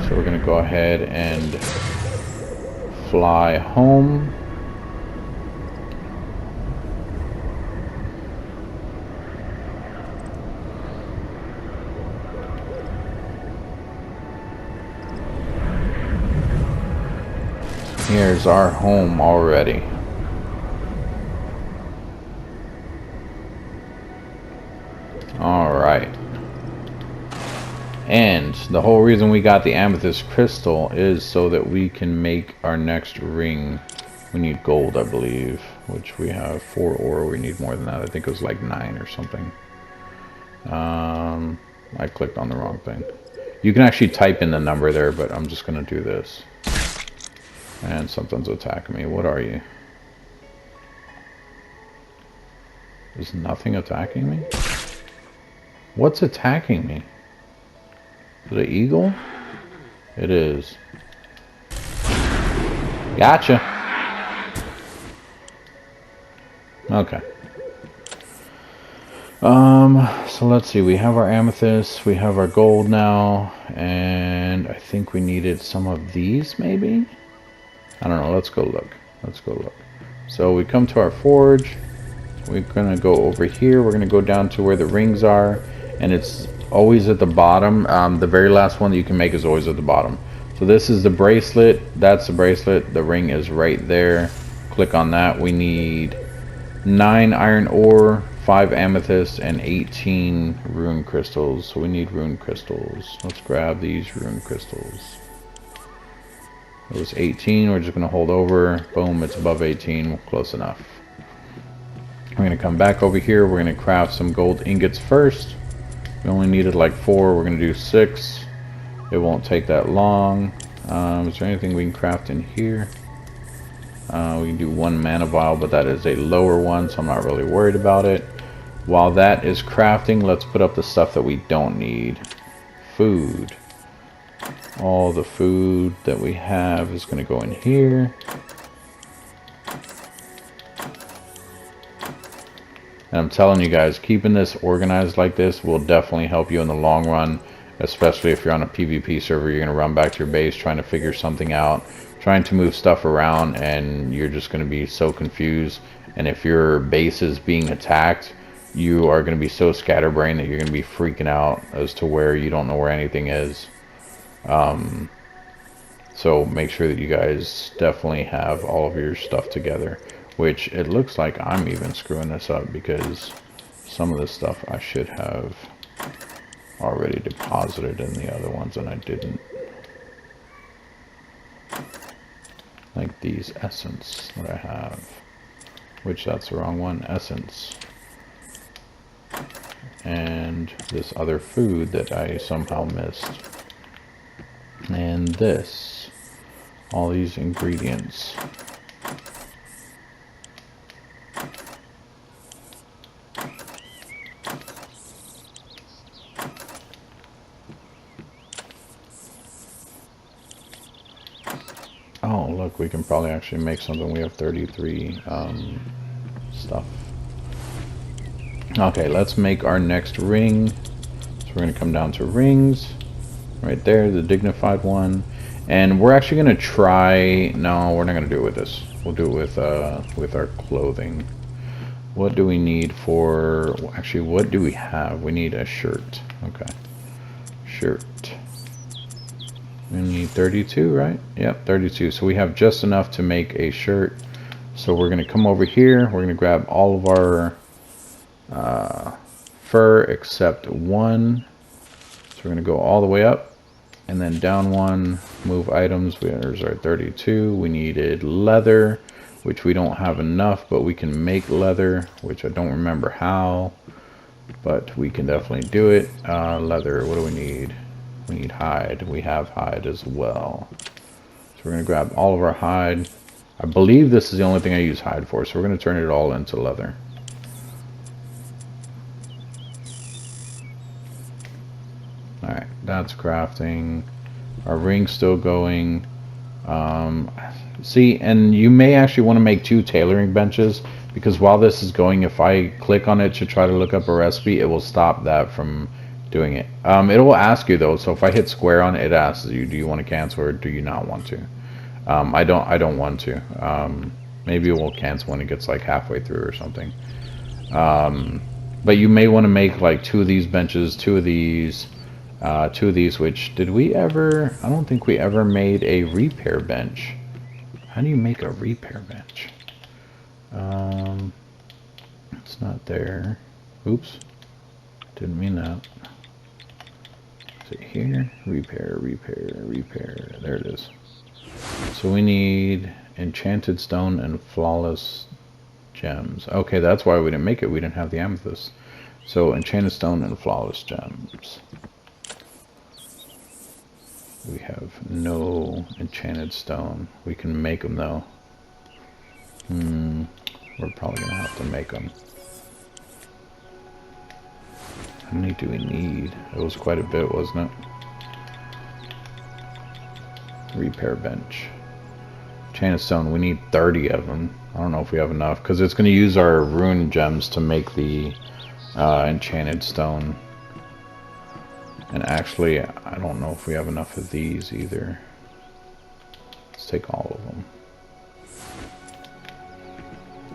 So we're going to go ahead and fly home. Here's our home already. Alright. And the whole reason we got the Amethyst Crystal is so that we can make our next ring. We need gold, I believe, which we have 4 ore. We need more than that. I think it was like 9 or something. I clicked on the wrong thing. You can actually type in the number there, but I'm just going to do this. And something's attacking me. What are you? Is nothing attacking me? What's attacking me? Is it an eagle? It is. Gotcha. Okay. So let's see. We have our amethyst. We have our gold now. And I think we needed some of these, maybe? I don't know. Let's go look. Let's go look. So we come to our forge. We're going to go over here. We're going to go down to where the rings are. And it's always at the bottom. The very last one that you can make is always at the bottom. So this is the bracelet. That's the bracelet. The ring is right there. Click on that. We need 9 iron ore, 5 amethyst, and 18 rune crystals. So we need rune crystals. Let's grab these rune crystals. It was 18. We're just going to hold over. Boom, it's above 18. Close enough. We're going to come back over here. We're going to craft some gold ingots first. We only needed like 4. We're going to do 6. It won't take that long. Is there anything we can craft in here? We can do 1 mana vial, but that is a lower one, so I'm not really worried about it. While that is crafting, let's put up the stuff that we don't need. Food. All the food that we have is going to go in here. And I'm telling you guys, keeping this organized like this will definitely help you in the long run, especially if you're on a PvP server. You're going to run back to your base trying to figure something out, trying to move stuff around, and you're just going to be so confused. And if your base is being attacked, you are going to be so scatterbrained that you're going to be freaking out as to where you don't know where anything is. So make sure that you guys definitely have all of your stuff together, which it looks like I'm even screwing this up because some of this stuff I should have already deposited in the other ones, and I didn't. Like these essence that I have, which that's the wrong one, essence. And this other food that I somehow missed. And this. All these ingredients. Oh, look, we can probably actually make something. We have 33 stuff. Okay, let's make our next ring. So we're going to come down to rings. Right there, the dignified one. And we're actually going to try... No, we're not going to do it with this. We'll do it with our clothing. What do we need for... Actually, what do we have? We need a shirt. Okay. Shirt. We need 32, right? Yep, 32. So we have just enough to make a shirt. So we're going to come over here. We're going to grab all of our fur except one. So we're going to go all the way up and then down one. Move items. There's our 32. We needed leather, which we don't have enough, but we can make leather, which I don't remember how, but we can definitely do it. Leather, what do we need? We need hide. We have hide as well. So we're going to grab all of our hide. I believe this is the only thing I use hide for, so we're going to turn it all into leather. Alright, that's crafting. Our ring's still going. See, and you may actually want to make 2 tailoring benches, because while this is going, if I click on it to try to look up a recipe, it will stop that from doing it. It will ask you though, so if I hit square on it, it asks you, do you want to cancel or do you not want to? I don't want to. Maybe it will cancel when it gets like halfway through or something. But you may want to make like 2 of these benches, 2 of these, 2 of these, which did we ever... I don't think we ever made a repair bench. How do you make a repair bench? It's not there. Oops. Didn't mean that. Is it here? Repair, repair, repair. There it is. So we need enchanted stone and flawless gems. Okay, that's why we didn't make it. We didn't have the amethyst. So enchanted stone and flawless gems. We have no enchanted stone. We can make them though. We're probably gonna have to make them. How many do we need? It was quite a bit, wasn't it? Repair bench. Enchanted stone, we need 30 of them. I don't know if we have enough, because it's going to use our rune gems to make the enchanted stone. And actually, I don't know if we have enough of these either. Let's take all of them.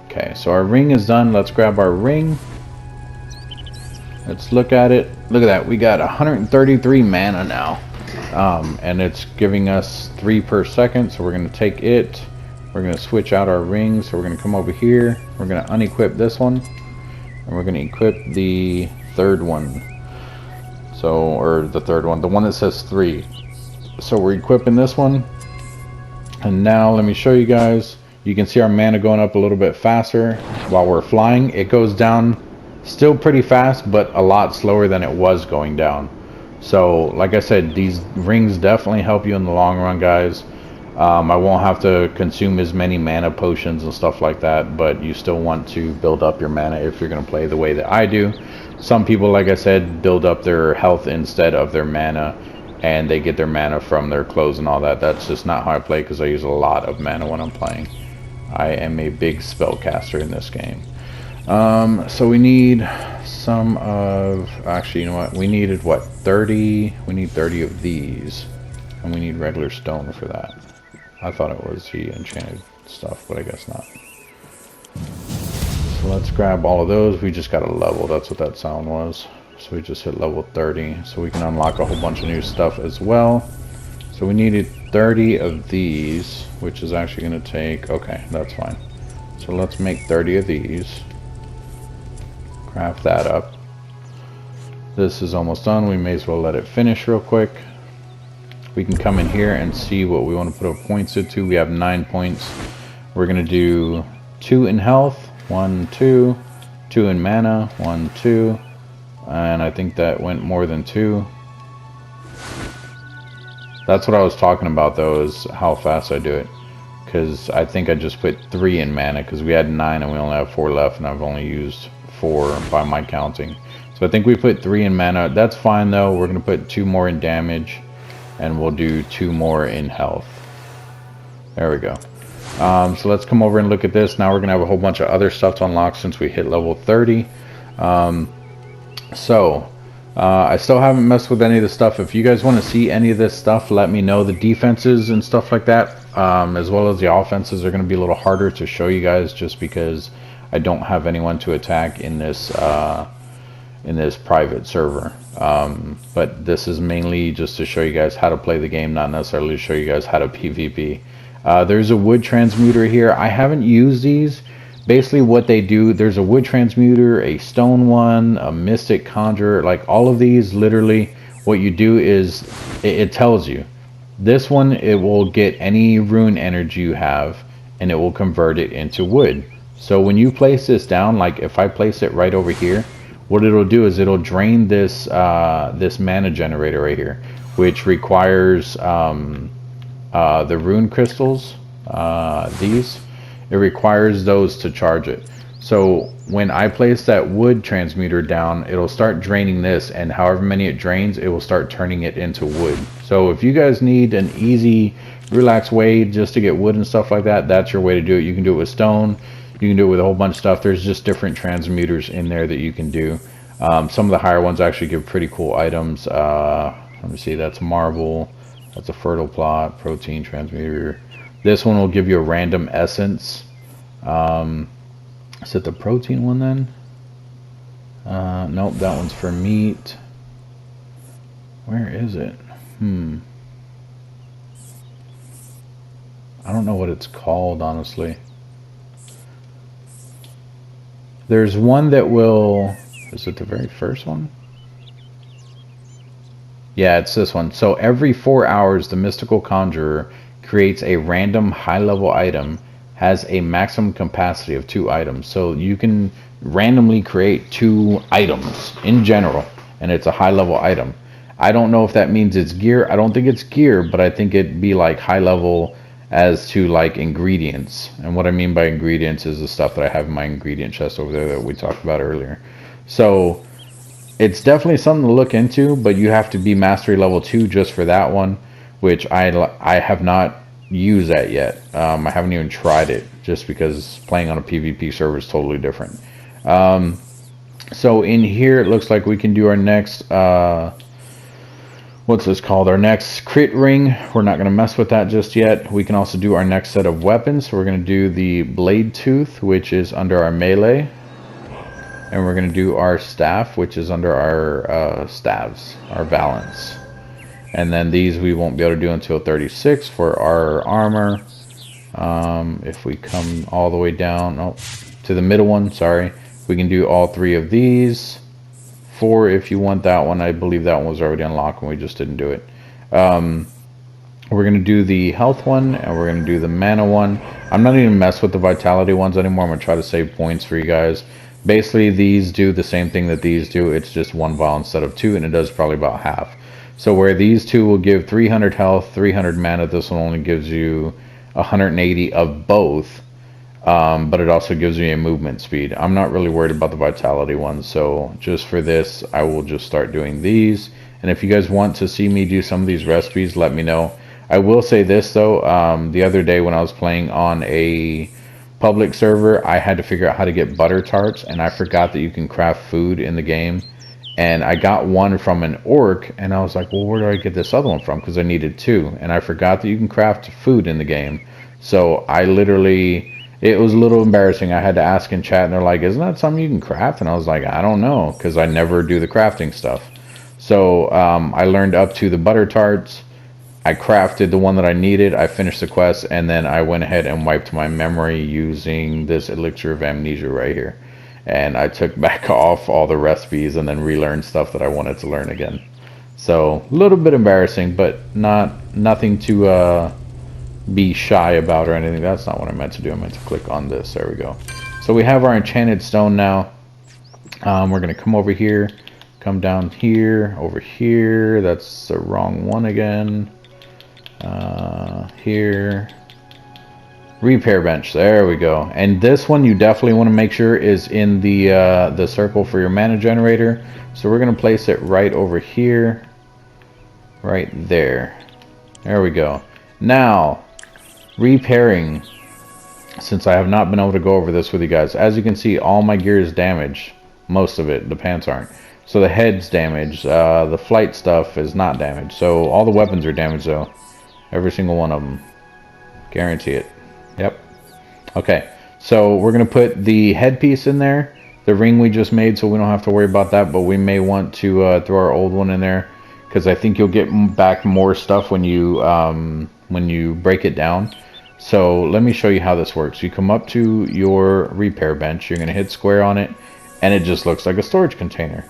Okay, so our ring is done. Let's grab our ring. Let's look at it. Look at that. We got 133 mana now. And it's giving us 3 per second. So we're going to take it. We're going to switch out our ring. So we're going to come over here. We're going to unequip this one. And we're going to equip the 3rd one. So, or the 3rd one. The one that says 3. So we're equipping this one. And now let me show you guys. You can see our mana going up a little bit faster while we're flying. It goes down still pretty fast, but a lot slower than it was going down. So like I said, these rings definitely help you in the long run, guys. I won't have to consume as many mana potions and stuff like that, but you still want to build up your mana if you're going to play the way that I do. Some people, like I said, build up their health instead of their mana, and they get their mana from their clothes and all that. That's just not how I play, because I use a lot of mana when I'm playing. I am a big spellcaster in this game. So we need some of... Actually, you know what? We needed, what, 30? We need 30 of these. And we need regular stone for that. I thought it was the enchanted stuff, but I guess not. So let's grab all of those. We just got a level. That's what that sound was. So we just hit level 30. So we can unlock a whole bunch of new stuff as well. So we needed 30 of these, which is actually going to take... Okay, that's fine. So let's make 30 of these. Craft that up. This is almost done. We may as well let it finish real quick. We can come in here and see what we want to put our points into. We have 9 points. We're going to do 2 in health, 1, 2, 2 in mana, 1, 2, and I think that went more than 2. That's what I was talking about though, is how fast I do it. Because I think I just put 3 in mana because we had 9 and we only have 4 left, and I've only used 4 by my counting. So I think we put 3 in mana. That's fine though. We're going to put 2 more in damage, and we'll do 2 more in health. There we go. So let's come over and look at this. Now we're going to have a whole bunch of other stuff to unlock since we hit level 30. I still haven't messed with any of the stuff. If you guys want to see any of this stuff, let me know. The defenses and stuff like that, as well as the offenses, are going to be a little harder to show you guys just because I don't have anyone to attack in this private server. But this is mainly just to show you guys how to play the game, not necessarily to show you guys how to PvP. There's a wood transmuter here. I haven't used these. Basically what they do, there's a wood transmuter, a stone one, a mystic conjurer, like all of these. Literally what you do is it tells you this one, it will get any rune energy you have and it will convert it into wood. So when you place this down, like if I place it right over here, what it'll do is it'll drain this this mana generator right here, which requires the rune crystals. These, it requires those to charge it. So when I place that wood transmuter down, it'll start draining this, and however many it drains, it will start turning it into wood. So if you guys need an easy, relaxed way just to get wood and stuff like that, that's your way to do it. You can do it with stone. You can do it with a whole bunch of stuff. There's just different transmuters in there that you can do. Some of the higher ones actually give pretty cool items. Let me see, that's marble. That's a fertile plot, protein transmuter. This one will give you a random essence. Is it the protein one then? Nope, that one's for meat. Where is it? I don't know what it's called, honestly. There's one that will... Is it the very first one? Yeah, it's this one. So every 4 hours, the Mystical Conjurer creates a random high-level item, has a maximum capacity of 2 items. So you can randomly create 2 items in general, and it's a high-level item. I don't know if that means it's gear. I don't think it's gear, but I think it'd be like high-level as to like ingredients. And what I mean by ingredients is the stuff that I have in my ingredient chest over there that we talked about earlier. So it's definitely something to look into, but you have to be mastery level 2 just for that one, which I have not used that yet. I haven't even tried it just because playing on a PvP server is totally different. So in here it looks like we can do our next what's this called, our next crit ring. We're not going to mess with that just yet. We can also do our next set of weapons. So we're going to do the blade tooth, which is under our melee, and we're going to do our staff, which is under our staves, our valance. And then these we won't be able to do until 36 for our armor. If we come all the way down to the middle one, sorry, we can do all 3 of these. 4 if you want that one. I believe that one was already unlocked and we just didn't do it. We're going to do the health one, and we're going to do the mana one. I'm not even mess with the vitality ones anymore. I'm going to try to save points for you guys. Basically, these do the same thing that these do. It's just 1 vial instead of 2, and it does probably about half. So where these 2 will give 300 health, 300 mana, this one only gives you 180 of both. But it also gives me a movement speed. I'm not really worried about the vitality ones, so just for this I will just start doing these. And if you guys want to see me do some of these recipes, let me know. I will say this though, the other day when I was playing on a public server, I had to figure out how to get butter tarts, and I forgot that you can craft food in the game. And I got one from an orc, and I was like, well, where do I get this other one from? Because I needed 2, and I forgot that you can craft food in the game. So I literally... It was a little embarrassing. I had to ask in chat, and they're like, isn't that something you can craft? And I was like, I don't know, because I never do the crafting stuff. So I learned up to the butter tarts. I crafted the one that I needed. I finished the quest, and then I went ahead and wiped my memory using this Elixir of Amnesia right here. and I took back off all the recipes and then relearned stuff that I wanted to learn again. So a little bit embarrassing, but nothing to be shy about or anything. That's not what I meant to do. I meant to click on this. There we go. So we have our enchanted stone now. We're going to come over here, come down here, over here. That's the wrong one again. Here. Repair bench. There we go. And this one you definitely want to make sure is in the circle for your mana generator. So we're going to place it right over here. Right there. There we go. Now, repairing. Since I have not been able to go over this with you guys. As you can see, all my gear is damaged. Most of it. The pants aren't. So the head's damaged. The flight stuff is not damaged. So all the weapons are damaged though. Every single one of them. Guarantee it. Yep. Okay. So we're going to put the headpiece in there. The ring we just made, so we don't have to worry about that. But we may want to throw our old one in there. Because I think you'll get back more stuff when you break it down. So let me show you how this works. You come up to your repair bench. You're going to hit square on it. And it just looks like a storage container.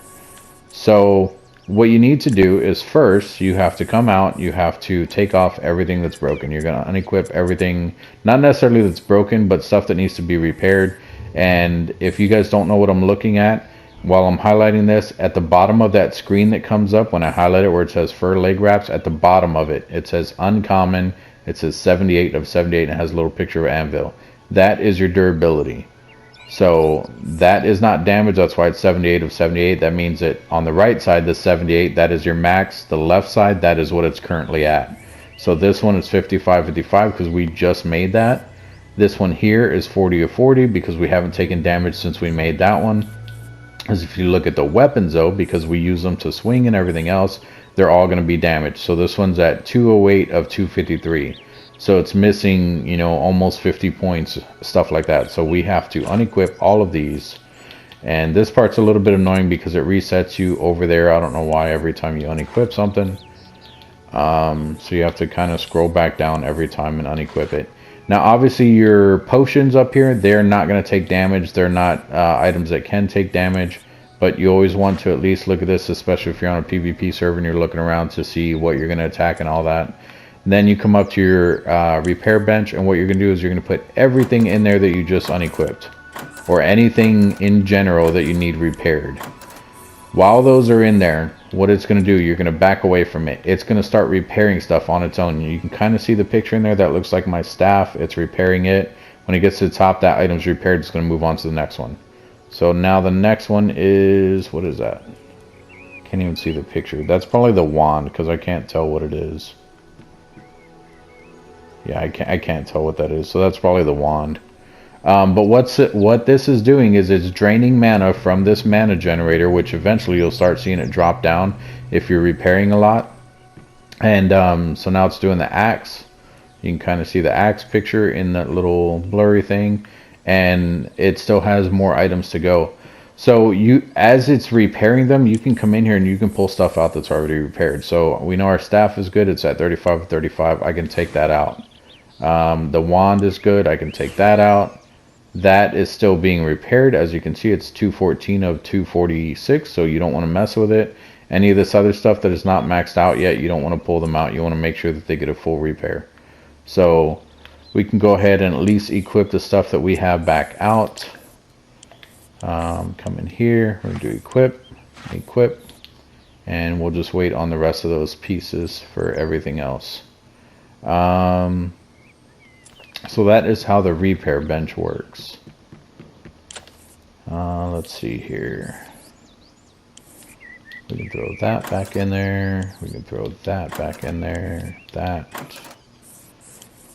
So what you need to do is first you have to come out. You have to take off everything that's broken. You're going to unequip everything. Not necessarily that's broken, but stuff that needs to be repaired. And if you guys don't know what I'm looking at, while I'm highlighting this, at the bottom of that screen that comes up when I highlight it where it says fur leg wraps, at the bottom of it, it says uncommon. It says 78 of 78 and it has a little picture of anvil. That is your durability. So that is not damaged. That's why it's 78 of 78. That means that on the right side, the 78, that is your max. The left side, that is what it's currently at. So this one is 55, 55 because we just made that. This one here is 40 of 40 because we haven't taken damage since we made that one. As if you look at the weapons though, because we use them to swing and everything else, they're all going to be damaged. So this one's at 208 of 253. So it's missing, you know, almost 50 points, stuff like that. So we have to unequip all of these. And this part's a little bit annoying because it resets you over there. I don't know why every time you unequip something. So you have to kind of scroll back down every time and unequip it. Now, obviously, your potions up here, they're not going to take damage. They're not items that can take damage. But you always want to at least look at this, especially if you're on a PvP server and you're looking around to see what you're going to attack and all that. Then you come up to your repair bench, and what you're going to do is you're going to put everything in there that you just unequipped. Or anything in general that you need repaired. While those are in there, what it's going to do, you're going to back away from it. It's going to start repairing stuff on its own. You can kind of see the picture in there. That looks like my staff. It's repairing it. When it gets to the top, that item's repaired. It's going to move on to the next one. So now the next one is... What is that? Can't even see the picture. That's probably the wand because I can't tell what it is. Yeah, I can't tell what that is. So that's probably the wand. But what this is doing is it's draining mana from this mana generator, which eventually you'll start seeing it drop down if you're repairing a lot. And so now it's doing the axe. You can kind of see the axe picture in that little blurry thing. And it still has more items to go. So as it's repairing them, you can come in here and you can pull stuff out that's already repaired. So we know our staff is good. It's at 35 of 35. I can take that out. The wand is good. I can take that out. That is still being repaired. As you can see, it's 214 of 246, so you don't want to mess with it. Any of this other stuff that is not maxed out yet, you don't want to pull them out. You want to make sure that they get a full repair. So we can go ahead and at least equip the stuff that we have back out. Come in here. We're going to do equip, and we'll just wait on the rest of those pieces for everything else. So that is how the repair bench works. Let's see here. We can throw that back in there. We can throw that back in there. That.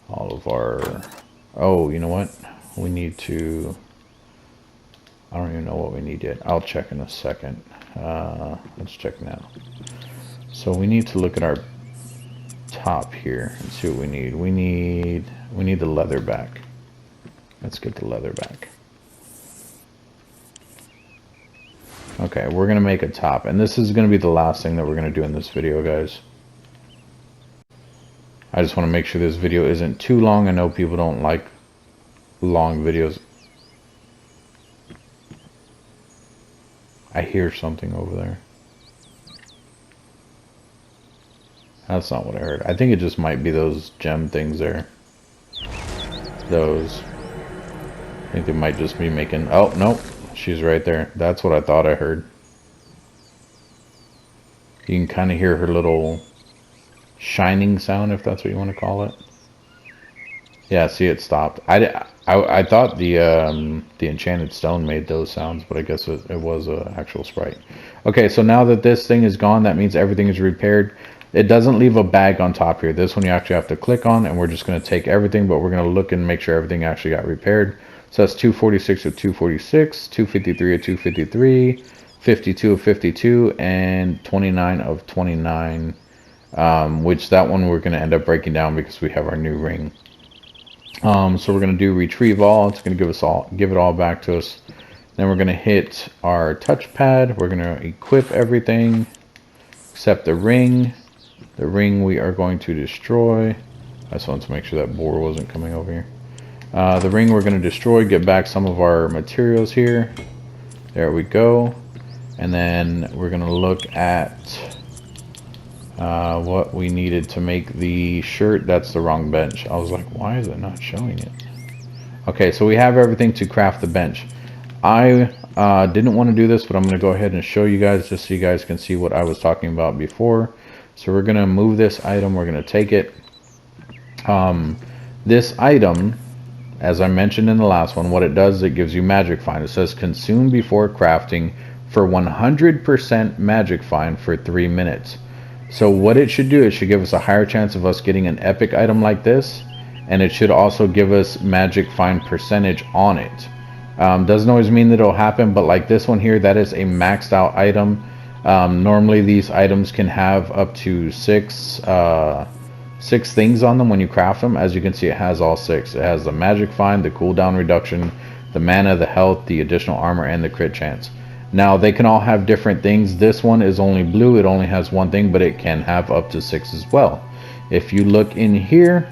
All of our... Oh, you know what? We need to... I don't even know what we need yet. I'll check in a second. Let's check now. So we need to look at our top here and see what we need. We need the leather back. Let's get the leather back. Okay, we're gonna make a top, and this is gonna be the last thing that we're gonna do in this video, guys. I just want to make sure this video isn't too long. I know people don't like long videos. I hear something over there. That's not what I heard. I think it just might be those gem things there. Those. I think they might just be making... Oh, nope. She's right there. That's what I thought I heard. You can kind of hear her little shining sound, if that's what you want to call it. Yeah, see, it stopped. I thought the enchanted stone made those sounds, but I guess it was an actual sprite. Okay, so now that this thing is gone, that means everything is repaired. It doesn't leave a bag on top here. This one you actually have to click on, and we're just going to take everything, but we're going to look and make sure everything actually got repaired. So that's 246 of 246, 253 of 253, 52 of 52, and 29 of 29, which that one we're going to end up breaking down because we have our new ring. So we're going to do retrieve all. It's going to give it all back to us. Then we're going to hit our touchpad. We're going to equip everything except the ring. The ring we are going to destroy. I just wanted to make sure that boar wasn't coming over here. The ring we're going to destroy, get back some of our materials here. There we go. And then we're going to look at what we needed to make the shirt. That's the wrong bench. I was like, why is it not showing it? Okay, so we have everything to craft the bench. I didn't want to do this, but I'm going to go ahead and show you guys just so you guys can see what I was talking about before. So we're going to move this item. We're going to take it. This item, as I mentioned in the last one, what it does, it gives you magic find. It says consume before crafting for 100% magic find for 3 minutes. So what it should do, it should give us a higher chance of us getting an epic item like this, and it should also give us magic find percentage on it. Doesn't always mean that it'll happen, but like this one here, that is a maxed out item. Normally these items can have up to six things on them when you craft them. As you can see, it has all 6. It has the magic find, the cooldown reduction, the mana, the health, the additional armor, and the crit chance. Now they can all have different things. This one is only blue. It only has one thing, but it can have up to 6 as well. If you look in here,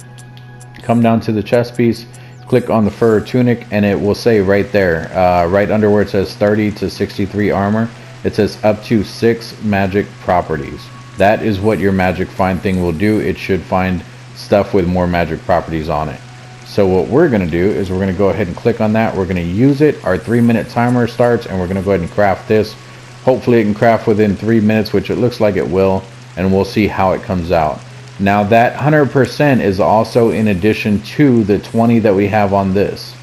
come down to the chest piece, click on the fur tunic, and it will say right there, right under where it says 30 to 63 armor, it says up to 6 magic properties. That is what your magic find thing will do. It should find stuff with more magic properties on it. So what we're going to do is we're going to go ahead and click on that. We're going to use it. Our 3-minute timer starts, and we're going to go ahead and craft this. Hopefully it can craft within 3 minutes, which it looks like it will, and we'll see how it comes out. Now that 100% is also in addition to the 20 that we have on this.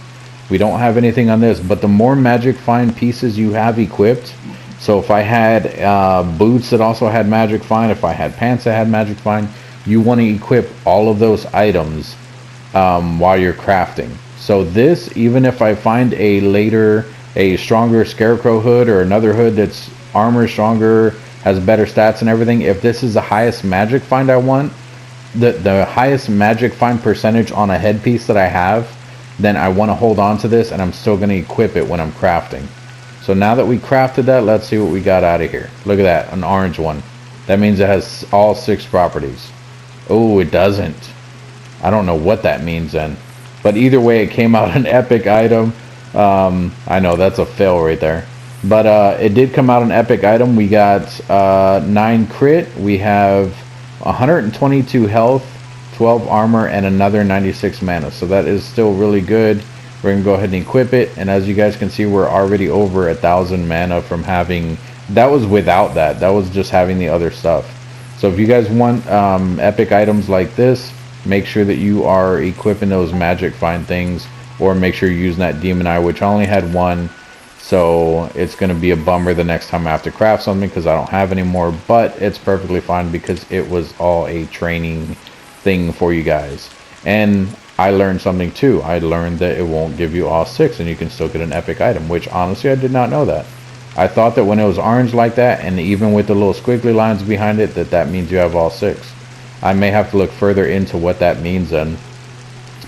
We don't have anything on this, but the more magic find pieces you have equipped, so if I had boots that also had magic find, if I had pants that had magic find, you want to equip all of those items while you're crafting. So this, even if I find a stronger scarecrow hood or another hood that's armor stronger, has better stats and everything, if this is the highest magic find I want, the highest magic find percentage on a headpiece that I have, then I want to hold on to this, and I'm still going to equip it when I'm crafting. So now that we crafted that, let's see what we got out of here. Look at that, an orange one. That means it has all 6 properties. Oh, it doesn't. I don't know what that means then. But either way, it came out an epic item. I know, that's a fail right there. But it did come out an epic item. We got 9 crit. We have 122 health, 12 armor, and another 96 mana. So that is still really good. We're going to go ahead and equip it. And as you guys can see, we're already over 1,000 mana from having... That was without that. That was just having the other stuff. So if you guys want epic items like this, make sure that you are equipping those magic find things, or make sure you're using that demon eye, which I only had 1. So it's going to be a bummer the next time I have to craft something because I don't have any more, but it's perfectly fine because it was all a training thing for you guys. And I learned something too. I learned that it won't give you all 6 and you can still get an epic item, which honestly I did not know that. I thought that when it was orange like that, and even with the little squiggly lines behind it, that means you have all 6. I may have to look further into what that means then,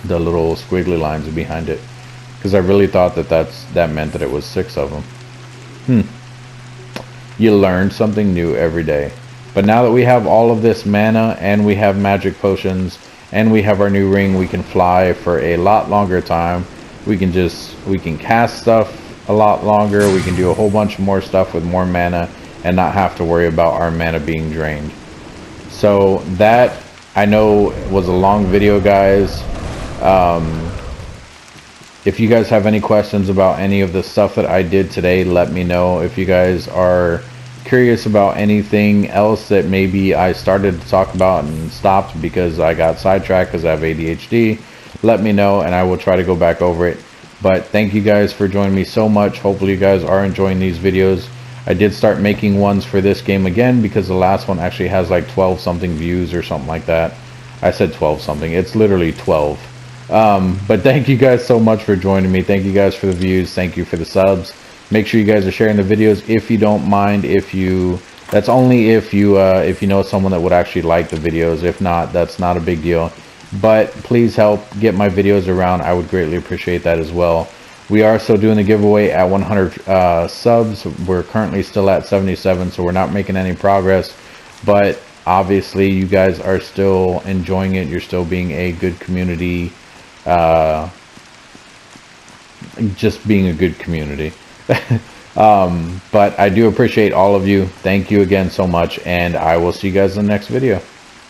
the little squiggly lines behind it, because I really thought that meant that it was 6 of them. You learn something new every day. But now that we have all of this mana, and we have magic potions, and we have our new ring, we can fly for a lot longer time. We can cast stuff a lot longer. We can do a whole bunch more stuff with more mana and not have to worry about our mana being drained. So that, I know, was a long video, guys. If you guys have any questions about any of the stuff that I did today, let me know. If you guys are curious about anything else that maybe I started to talk about and stopped because I got sidetracked because I have ADHD, let me know and I will try to go back over it. But thank you guys for joining me so much. Hopefully you guys are enjoying these videos. I did start making ones for this game again because the last one actually has like 12 something views or something like that. I said 12 something. It's literally 12. But thank you guys so much for joining me. Thank you guys for the views. Thank you for the subs. Make sure you guys are sharing the videos if you don't mind. That's only if you know someone that would actually like the videos. If not, that's not a big deal. But please help get my videos around. I would greatly appreciate that as well. We are still doing the giveaway at 100 subs. We're currently still at 77, so we're not making any progress. But obviously, you guys are still enjoying it. You're still being a good community. Just being a good community. But I do appreciate all of you. Thank you again so much, and I will see you guys in the next video.